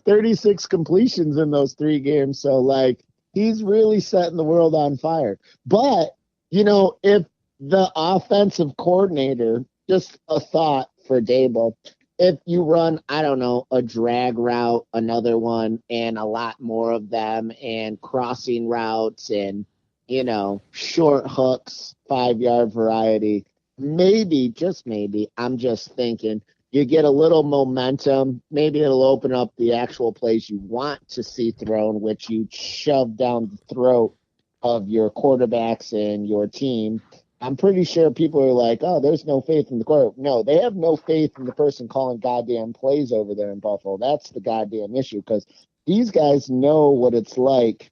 36 completions in those 3 games. So, he's really setting the world on fire. But, if the offensive coordinator, just a thought for Dable, if you run, I don't know, a drag route, another one, and a lot more of them, and crossing routes and, short hooks, 5-yard variety, maybe, just maybe, I'm just thinking, you get a little momentum. Maybe it'll open up the actual plays you want to see thrown, which you shove down the throat of your quarterbacks and your team. I'm pretty sure people are like, oh, there's no faith in the quarterback. No, they have no faith in the person calling goddamn plays over there in Buffalo. That's the goddamn issue, because these guys know what it's like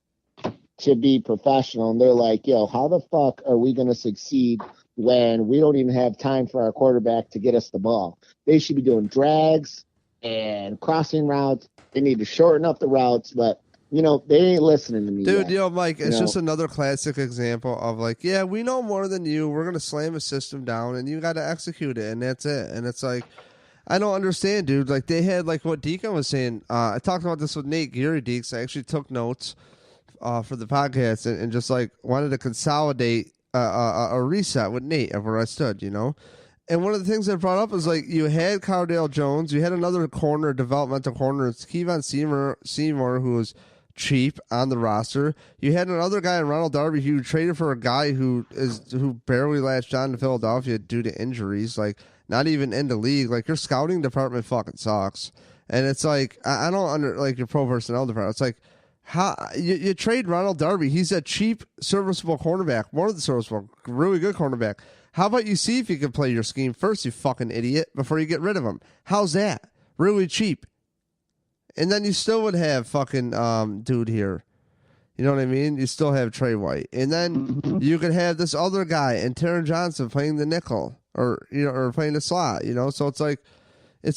to be professional, and they're like, yo, how the fuck are we going to succeed when we don't even have time for our quarterback to get us the ball? They should be doing drags and crossing routes. They need to shorten up the routes, but they ain't listening to me. Dude, yet. Mike, it's just another classic example of we know more than you. We're going to slam a system down and you got to execute it. And that's it. And it's I don't understand, dude. They had what Deacon was saying. I talked about this with Nate Geary Deeks. I actually took notes for the podcast and just wanted to consolidate a reset with Nate of where I stood, And one of the things I brought up is you had Cardale Jones, you had another developmental corner, it's Kevon Seymour, who was cheap on the roster. You had another guy in Ronald Darby who traded for a guy who barely latched on to Philadelphia due to injuries. not even in the league. Like, your scouting department fucking sucks. And it's like, I don't like your pro personnel department. It's like, how you trade Ronald Darby? He's a cheap, serviceable cornerback, one of the serviceable, really good cornerback. How about you see if you can play your scheme first, you fucking idiot, before you get rid of him? How's that? Really cheap. And then you still would have fucking dude here. You know what I mean? You still have Trey White. And then you could have this other guy and Taron Johnson playing the nickel or playing the slot, So it's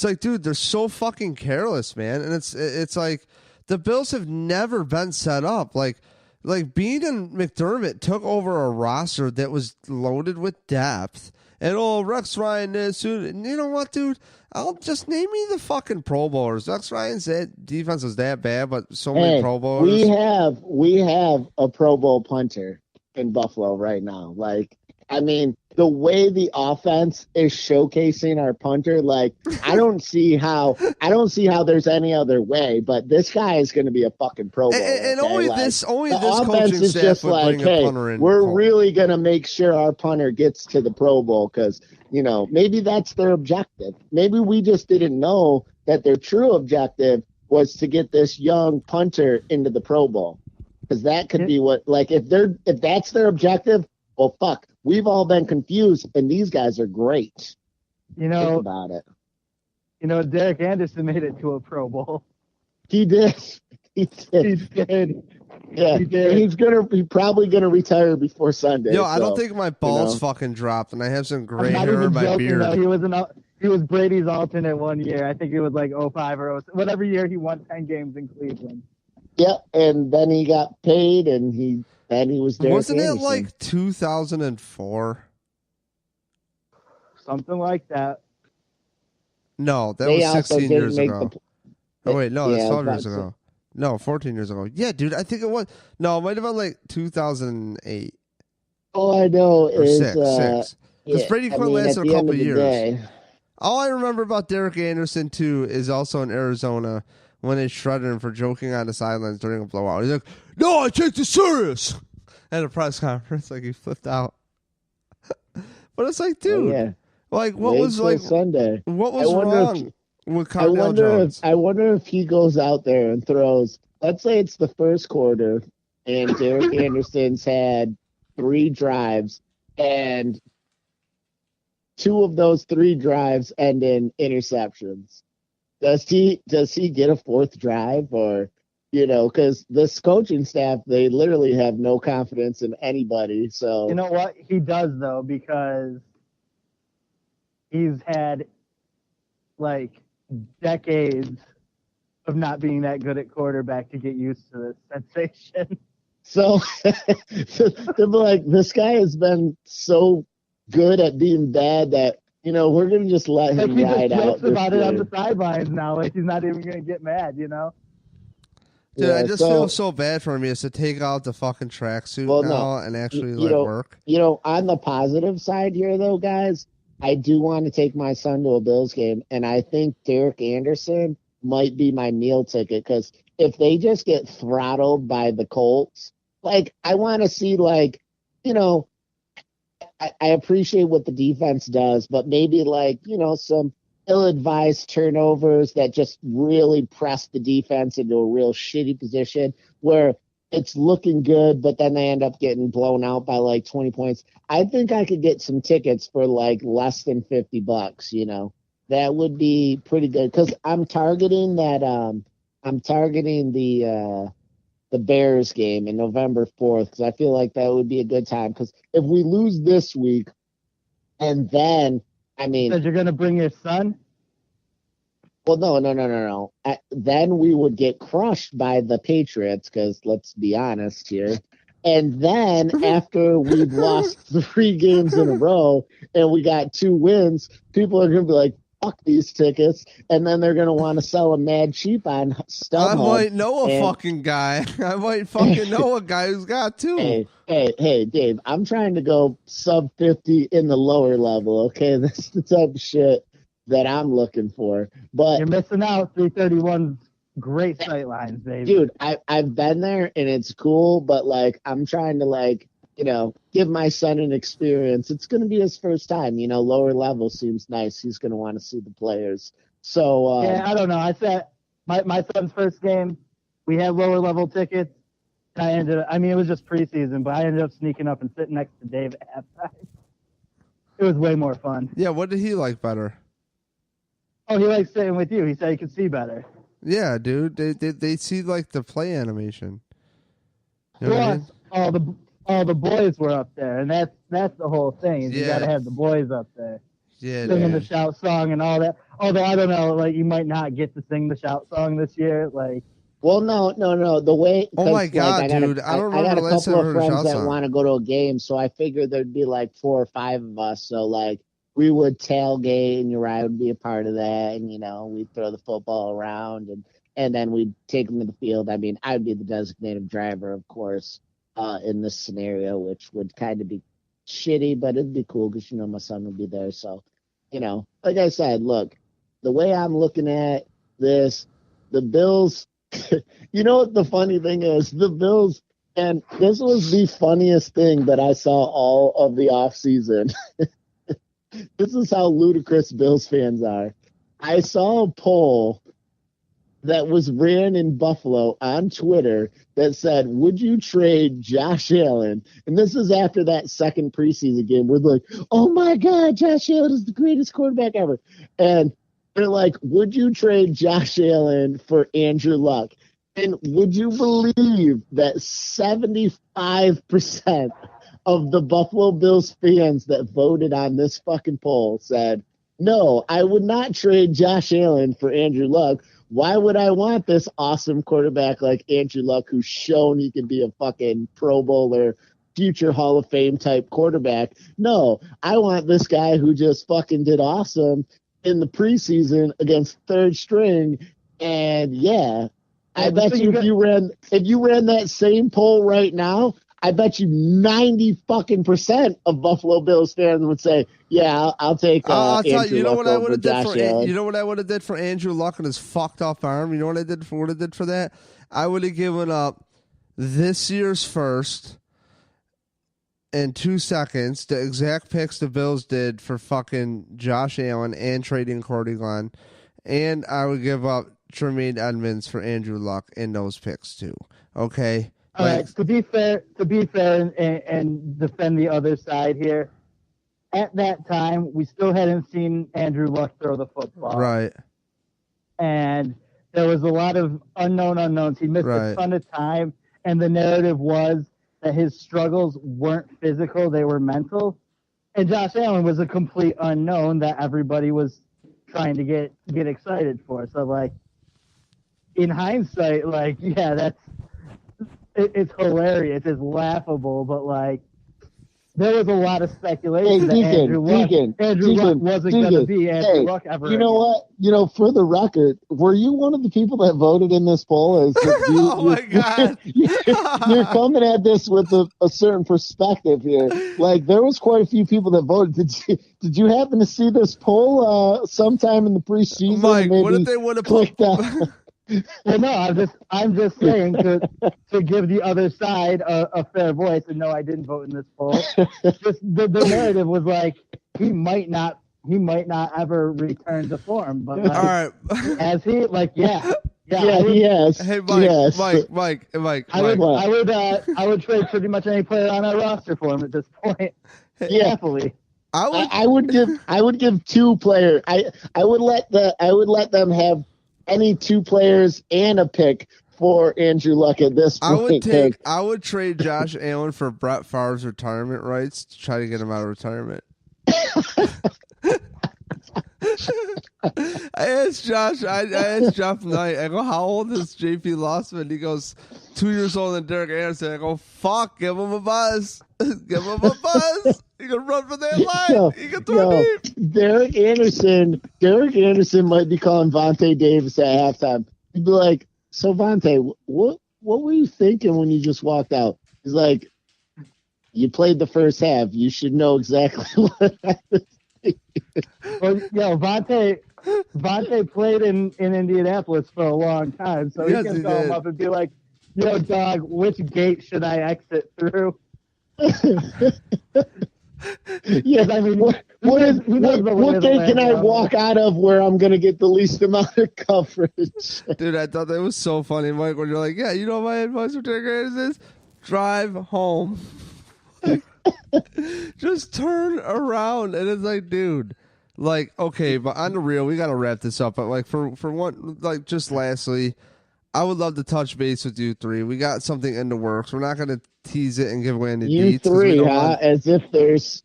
like, dude, they're so fucking careless, man. And it's like the Bills have never been set up. Like Bean and McDermott took over a roster that was loaded with depth. And Rex Ryan this, and you know what, dude? I'll just name me the fucking Pro Bowlers. Rex Ryan's defense was that bad, but so many Pro Bowlers. We have a Pro Bowl punter in Buffalo right now. Like, I mean, the way the offense is showcasing our punter, like, I don't see how there's any other way. But this guy is going to be a fucking Pro Bowler. And okay? only like, this offense coaching is staff just would like, bring a punter in. we're really going to make sure our punter gets to the Pro Bowl because, maybe that's their objective. Maybe we just didn't know that their true objective was to get this young punter into the Pro Bowl. Because that could be what, like, if that's their objective, well, fuck. We've all been confused, and these guys are great. Think about it. Derek Anderson made it to a Pro Bowl. He did. He did. Yeah, he did. He's probably gonna retire before Sunday. I don't think my balls fucking dropped, and I have some gray hair in my joking, beard. Though. He was Brady's alternate one year. I think it was like 05 or 06. Whatever year he won 10 games in Cleveland. Yeah, and then he got paid, and he was Derek Wasn't Anderson. it like 2004? Something like that. No, that was 16 years ago. Oh, wait, no, that's 12 years ago. No, 14 years ago. Yeah, dude, I think it was. No, it might have been like 2008. All I know is six. Because Brady quit lasted a couple of years. Day. All I remember about Derek Anderson, too, is also in Arizona when they shredded him for joking on the sidelines during a blowout. He's like, no, I take this serious. At a press conference, like he flipped out. But it's like, dude, like what was like Sunday? What was wrong with Cardell Jones? I wonder if he goes out there and throws. Let's say it's the first quarter, and Derek Anderson's had 3 drives, and 2 of those 3 drives end in interceptions. Does he get a 4th drive, or because this coaching staff, they literally have no confidence in anybody. So you know what he does though, because he's had like decades of not being that good at quarterback to get used to this sensation. So they're like, this guy has been so good at being bad that we're gonna just let him ride out. He just about it on the sidelines now. Like he's not even gonna get mad. Dude, I just feel so bad for him. He has to take out the fucking tracksuit now and actually work. On the positive side here, though, guys, I do want to take my son to a Bills game, and I think Derek Anderson might be my meal ticket because if they just get throttled by the Colts, like I want to see, like, I appreciate what the defense does, but maybe like some ill-advised turnovers that just really press the defense into a real shitty position where it's looking good, but then they end up getting blown out by like 20 points. I think I could get some tickets for like less than $50, That would be pretty good because I'm targeting the Bears game in November 4th because I feel like that would be a good time because if we lose this week and then Because you're going to bring your son? Well, no. Then we would get crushed by the Patriots because let's be honest here. And then after we've lost 3 games in a row and we got 2 wins, people are going to be like, fuck these tickets. And then they're going to want to sell them mad cheap on StubHub. I might know a fucking guy. I might fucking know a guy who's got 2. Hey, Dave, I'm trying to go sub 50 in the lower level, okay? That's the type of shit that I'm looking for. But you're missing out. 331's great sight lines, baby. Dude, I've been there and it's cool, but like I'm trying to like give my son an experience. It's going to be his first time. Lower level seems nice. He's going to want to see the players. So yeah, I don't know. I said my son's first game, we had lower level tickets. It was just preseason, but I ended up sneaking up and sitting next to Dave at halftime. It was way more fun. Yeah, what did he like better? Oh, he likes sitting with you. He said he could see better. Yeah, dude. They see like the play animation. You know what I mean? all the boys were up there, and that's the whole thing. Is You got to have the boys up there. Yeah, singing the shout song and all that. Although I don't know, like you might not get to sing the shout song this year. Like, well, no. The way. Oh my god, dude! I don't remember the last time I heard a shout song. I got a couple of friends that want to go to a game, so I figured there'd be like 4 or 5 of us. So like we would tailgate, and Uriah would be a part of that, and we'd throw the football around, and then we'd take them to the field. I mean, I'd be the designated driver, of course, in this scenario, which would kind of be shitty, but it'd be cool because my son would be there. So, like I said, look, the way I'm looking at this, the Bills. What the funny thing is? The Bills, and this was the funniest thing that I saw all of the offseason. This is how ludicrous Bills fans are. I saw a poll that was ran in Buffalo on Twitter that said, would you trade Josh Allen? And this is after that second preseason game. We're like, oh my God, Josh Allen is the greatest quarterback ever. And they're like, would you trade Josh Allen for Andrew Luck? And would you believe that 75% of the Buffalo Bills fans that voted on this fucking poll said, no, I would not trade Josh Allen for Andrew Luck. Why would I want this awesome quarterback like Andrew Luck who's shown he can be a fucking Pro Bowler, future Hall of Fame type quarterback? No, I want this guy who just fucking did awesome in the preseason against third string. And yeah, I bet you if you ran that same poll right now, I bet you 90% of Buffalo Bills fans would say, yeah, I'll take I'll tell you, Luck over Josh Allen. You know what I would have did for Andrew Luck and his fucked up arm? You know what I did for that? I would have given up this year's first in 2 seconds, the exact picks the Bills did for fucking Josh Allen and trading Cordy Glenn, and I would give up Tremaine Edmonds for Andrew Luck in those picks too. Okay. All right. To be fair, and defend the other side here. At that time, we still hadn't seen Andrew Luck throw the football. Right. And there was a lot of unknowns. He missed a ton of time, and the narrative was that his struggles weren't physical, they were mental. And Josh Allen was a complete unknown that everybody was trying to get excited for. So, like, in hindsight, like, yeah, it's hilarious. It's laughable, but, like, there was a lot of speculation that Andrew Luck wasn't going to be Andrew Luck ever. You know what? For the record, were you one of the people that voted in this poll? Oh my God! You're coming at this with a certain perspective here. Like, there was quite a few people that voted. Did you happen to see this poll sometime in the preseason? Mike, what if they would have clicked that? Well, no, I'm just saying to give the other side a fair voice. And no, I didn't vote in this poll. Just the narrative was like he might not ever return to form. But like, all right, as he like he has. Hey, Mike, yes. Mike. I would trade pretty much any player on our roster for him at this point. Yeah. Happily. I would give 2 players. I would let them have any 2 players and a pick for Andrew Luck at this point. I would trade Josh Allen for Brett Favre's retirement rights to try to get him out of retirement. I asked Josh tonight, I go, how old is JP Lossman? He goes, 2 years older than Derek Anderson. I go, fuck, give him a buzz. Give him a buzz. He can run for that line. He can throw deep. Derek Anderson might be calling Vontae Davis at halftime. He'd be like, so Vontae, what were you thinking when you just walked out? He's like, you played the first half. You should know exactly what happened. Well, Vontae played in Indianapolis for a long time, so he can call him up and be like, dog, which gate should I exit through? Yes, I mean, what day can I walk out of where I'm going to get the least amount of coverage? Dude, I thought that was so funny, Mike, when you're like, yeah, you know what my advice for 10 grand is? Drive home. Just turn around. And it's like, dude, like, okay, but on the real, we got to wrap this up. But, like, for one, like, just lastly, I would love to touch base with you three. We got something in the works. We're not going to tease it and give away any You deets. 'Cause we three, don't huh? want- As if there's,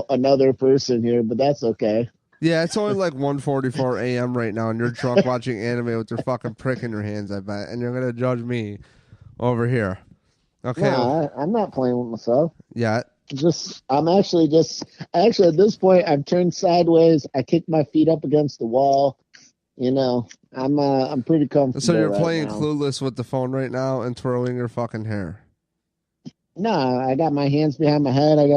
another person here, but that's okay. Yeah, it's only like 1:44 a.m. right now, and you're drunk watching anime with your fucking prick in your hands, I bet. And you're going to judge me over here. Okay. No, I'm not playing with myself. Yeah. Actually at this point, I've turned sideways. I kicked my feet up against the wall. I'm pretty comfortable. So you're right playing now. Clueless with the phone right now and twirling your fucking hair. No, I got my hands behind my head. I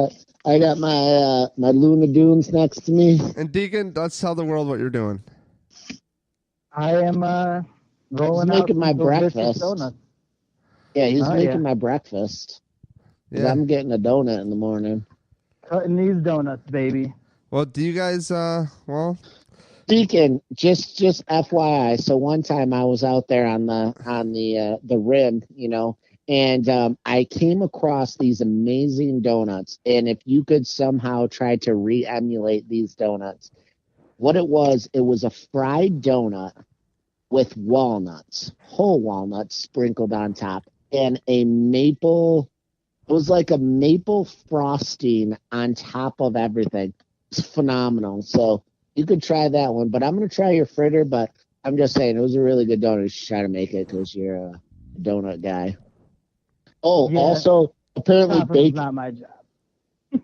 got my my Luna Dunes next to me. And Deacon, let's tell the world what you're doing. I am rolling He's making out my some delicious breakfast. Donuts. Yeah, he's making yeah. my breakfast. 'Cause Yeah. I'm getting a donut in the morning. Cutting these donuts, baby. Well, do you guys? Deacon, just FYI. So one time I was out there on the rim, and I came across these amazing donuts. And if you could somehow try to re-emulate these donuts, what it was a fried donut with walnuts, whole walnuts sprinkled on top, and a maple. It was like a maple frosting on top of everything. It's phenomenal. So you could try that one, but I'm going to try your fritter. But I'm just saying, it was a really good donut. You should try to make it because you're a donut guy. Oh, Yeah. Also, apparently Conference is bacon. not my job.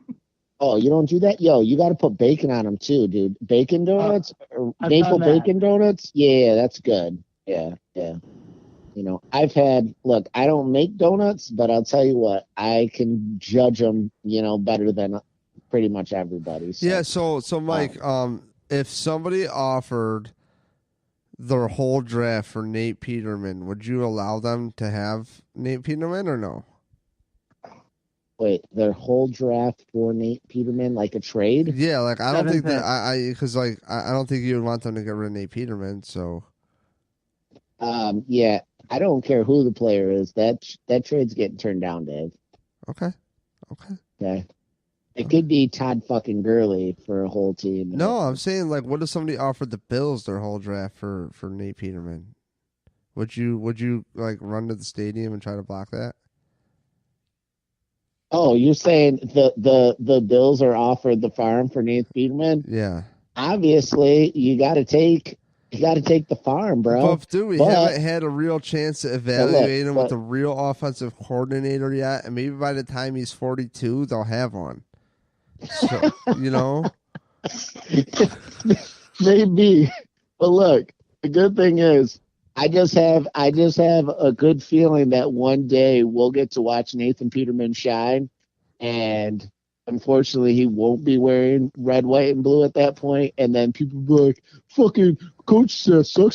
Oh, you don't do that? Yo, you got to put bacon on them too, dude. Bacon donuts? Or I've maple done that. bacon donuts? Yeah, that's good. Yeah. Look, I don't make donuts, but I'll tell you what, I can judge them, better than pretty much everybody. So. Yeah. So Mike, if somebody offered their whole draft for Nate Peterman, would you allow them to have Nate Peterman or no? Wait, their whole draft for Nate Peterman, like a trade? Yeah, like I don't think that Seven because like I don't think you would want them to get rid of Nate Peterman. So Yeah, I don't care who the player is. That trade's getting turned down, Dave. okay. Okay. It could be Todd fucking Gurley for a whole team. No, I'm saying like, what if somebody offered the Bills their whole draft for Nate Peterman? Would you like run to the stadium and try to block that? Oh, you're saying the Bills are offered the farm for Nate Peterman? Yeah. Obviously, you got to take the farm, bro. But dude, we haven't had a real chance to evaluate him with a real offensive coordinator yet, and maybe by the time he's 42, they'll have one. So, Maybe. But look, the good thing is I just have a good feeling that one day we'll get to watch Nathan Peterman shine, and unfortunately he won't be wearing red, white, and blue at that point, and then people will be like, fucking coach says sucks.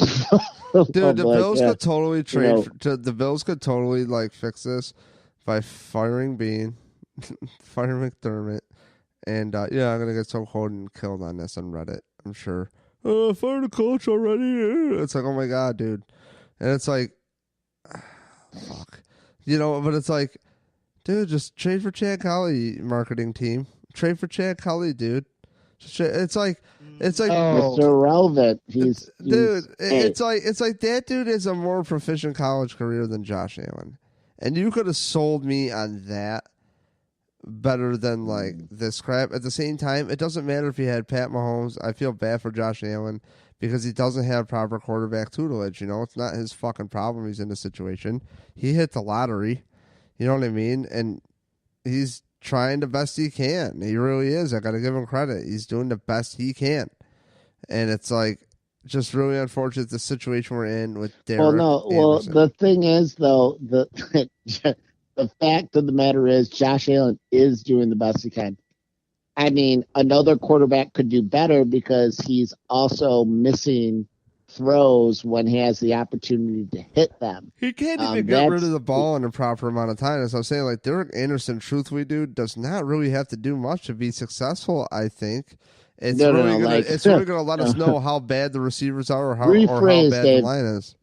Dude, the Bills could totally trade the Bills could totally like fix this by firing Bean, firing McDermott. And I'm gonna get so cold and killed on this on Reddit. I'm sure. Fire the coach already. It's like, oh my god, dude. And it's like, fuck, But it's like, dude, just trade for Chad Colley, marketing team. Trade for Chad Colley, dude. It's like, Mr. Relevant. It's like that dude is a more proficient college career than Josh Allen, and you could have sold me on that better than like this crap. At the same time, it doesn't matter if he had Pat Mahomes. I feel bad for Josh Allen because he doesn't have proper quarterback tutelage. It's not his fucking problem. He's in a situation. He hit the lottery. You know what I mean? And he's trying the best he can. He really is. I got to give him credit. He's doing the best he can. And it's like just really unfortunate the situation we're in with Derek Anderson. The thing is though, the fact of the matter is Josh Allen is doing the best he can. I mean, another quarterback could do better because he's also missing throws when he has the opportunity to hit them. He can't even get rid of the ball in a proper amount of time. As I'm saying, like Derek Anderson, truthfully, dude, does not really have to do much to be successful, I think. It's really gonna let us know how bad the receivers are or how bad the line is.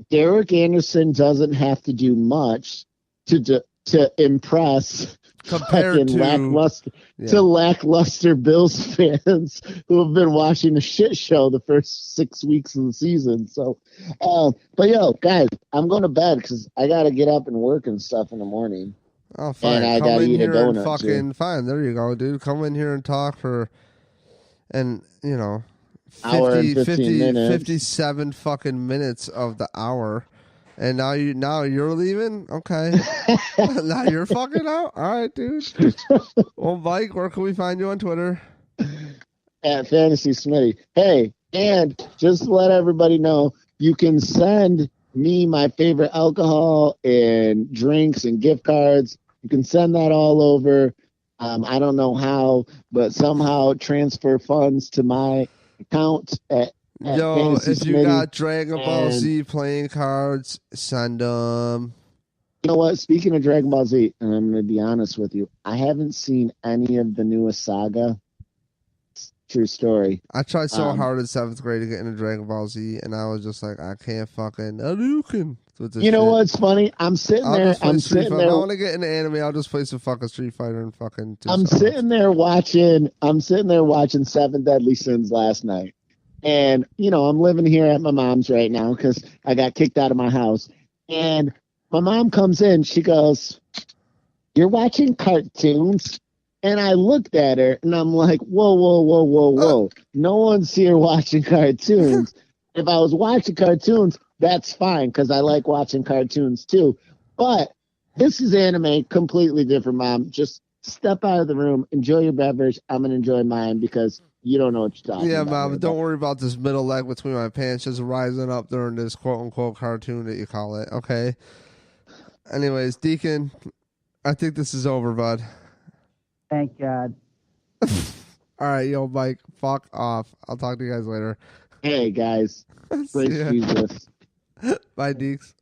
Derek Anderson doesn't have to do much to impress compared to lackluster Bills fans who have been watching a shit show the first 6 weeks of the season. So, but yo, guys, I'm going to bed because I got to get up and work and stuff in the morning. Oh, fine. And I got to eat a donut. Fine. There you go, dude. Come in here and talk hour and 15 minutes. 57 fucking minutes of the hour. And now you're leaving? Okay. Now you're fucking out? All right, dude. Well, Mike, where can we find you on Twitter? At Fantasy Smitty. Hey, and just to let everybody know, you can send me my favorite alcohol and drinks and gift cards. You can send that all over. I don't know how, but somehow transfer funds to my account at Yo, Fantasy if you Smitty. got Dragon Ball Z playing cards, send them. You know what? Speaking of Dragon Ball Z, and I'm going to be honest with you, I haven't seen any of the newest saga. True story. I tried so hard in 7th grade to get into Dragon Ball Z, and I was just like, I can't fucking Hadouken with this You know shit. what's funny? I'm sitting there. I want to get into anime. I'll just play some fucking Street Fighter and fucking. I'm sitting there watching 7 Deadly Sins last night. And, I'm living here at my mom's right now because I got kicked out of my house. And my mom comes in. She goes, "You're watching cartoons?" And I looked at her, and I'm like, whoa. No one's here watching cartoons. If I was watching cartoons, that's fine because I like watching cartoons too. But this is anime, completely different, Mom. Just step out of the room, enjoy your beverage. I'm going to enjoy mine because you don't know what you're talking about. Yeah, Mom, don't worry about this middle leg between my pants just rising up during this quote-unquote cartoon that you call it, okay? Anyways, Deacon, I think this is over, bud. Thank God. All right, yo, Mike, fuck off. I'll talk to you guys later. Hey, guys. Praise Jesus. Bye, Deeks.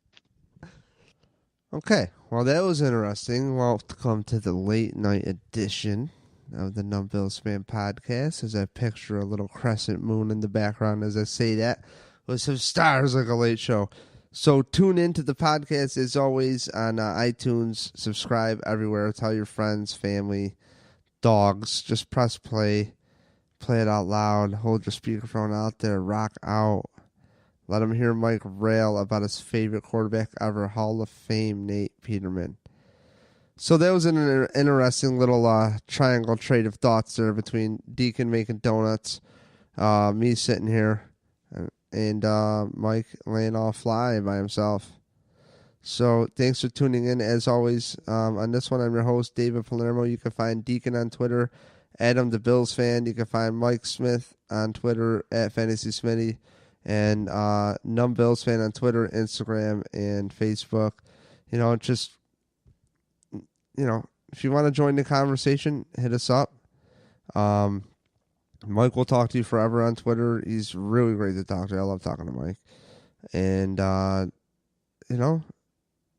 Okay, well, that was interesting. Welcome to the late night edition of the Numb Bills Fan Podcast, as I picture a little crescent moon in the background as I say that, with some stars like a late show. So tune into the podcast as always on iTunes. Subscribe everywhere. Tell your friends, family, dogs. Just press play. Play it out loud. Hold your speakerphone out there. Rock out. Let him hear Mike rail about his favorite quarterback ever, Hall of Fame, Nate Peterman. So that was an interesting little triangle trade of thoughts there between Deacon making donuts, me sitting here, and Mike laying off fly by himself. So thanks for tuning in. As always, on this one, I'm your host, David Palermo. You can find Deacon on Twitter, Adam the Bills fan. You can find Mike Smith on Twitter at Fantasy Smitty, and Numb Bills fan on Twitter, Instagram, and Facebook. If you want to join the conversation, hit us up. Mike will talk to you forever on Twitter. He's really great to talk to. I love talking to Mike. And,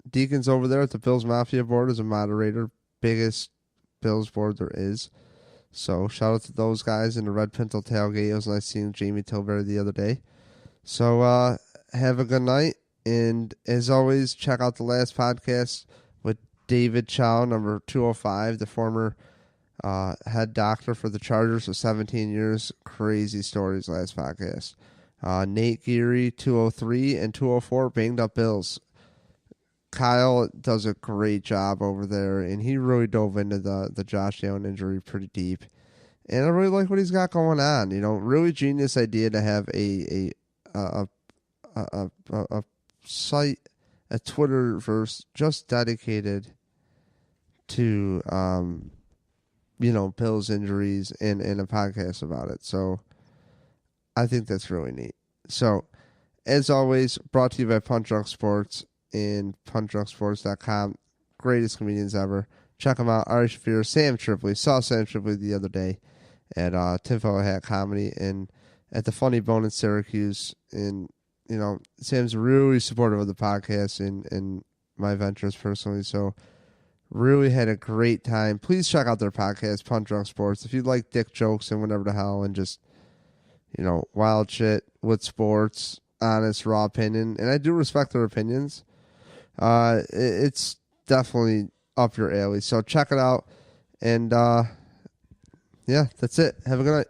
Deacon's over there at the Bills Mafia board as a moderator. Biggest Bills board there is. So shout out to those guys in the Red Pinto tailgate. It was nice seeing Jamie Tilbury the other day. So have a good night. And as always, check out the last podcast with David Chow, number 205, the former head doctor for the Chargers for 17 years. Crazy stories last podcast. Nate Geary, 203, and 204, banged up Bills. Kyle does a great job over there, and he really dove into the Josh Allen injury pretty deep. And I really like what he's got going on. Really genius idea to have a site, a Twitterverse just dedicated to Bills injuries and a podcast about it. So I think that's really neat. So as always, brought to you by Punch Drunk Sports and punchdrunksports.com. Greatest comedians ever. Check them out. Ari Shafir, Sam Tripoli. Saw Sam Tripoli the other day at Tinfoil Hat Comedy. And at the Funny Bone in Syracuse. And, you know, Sam's really supportive of the podcast and my ventures personally. So really had a great time. Please check out their podcast, Punt Drunk Sports. If you like dick jokes and whatever the hell and just, you know, wild shit with sports, honest, raw opinion. And I do respect their opinions. It's definitely up your alley. So check it out. And, yeah, that's it. Have a good night.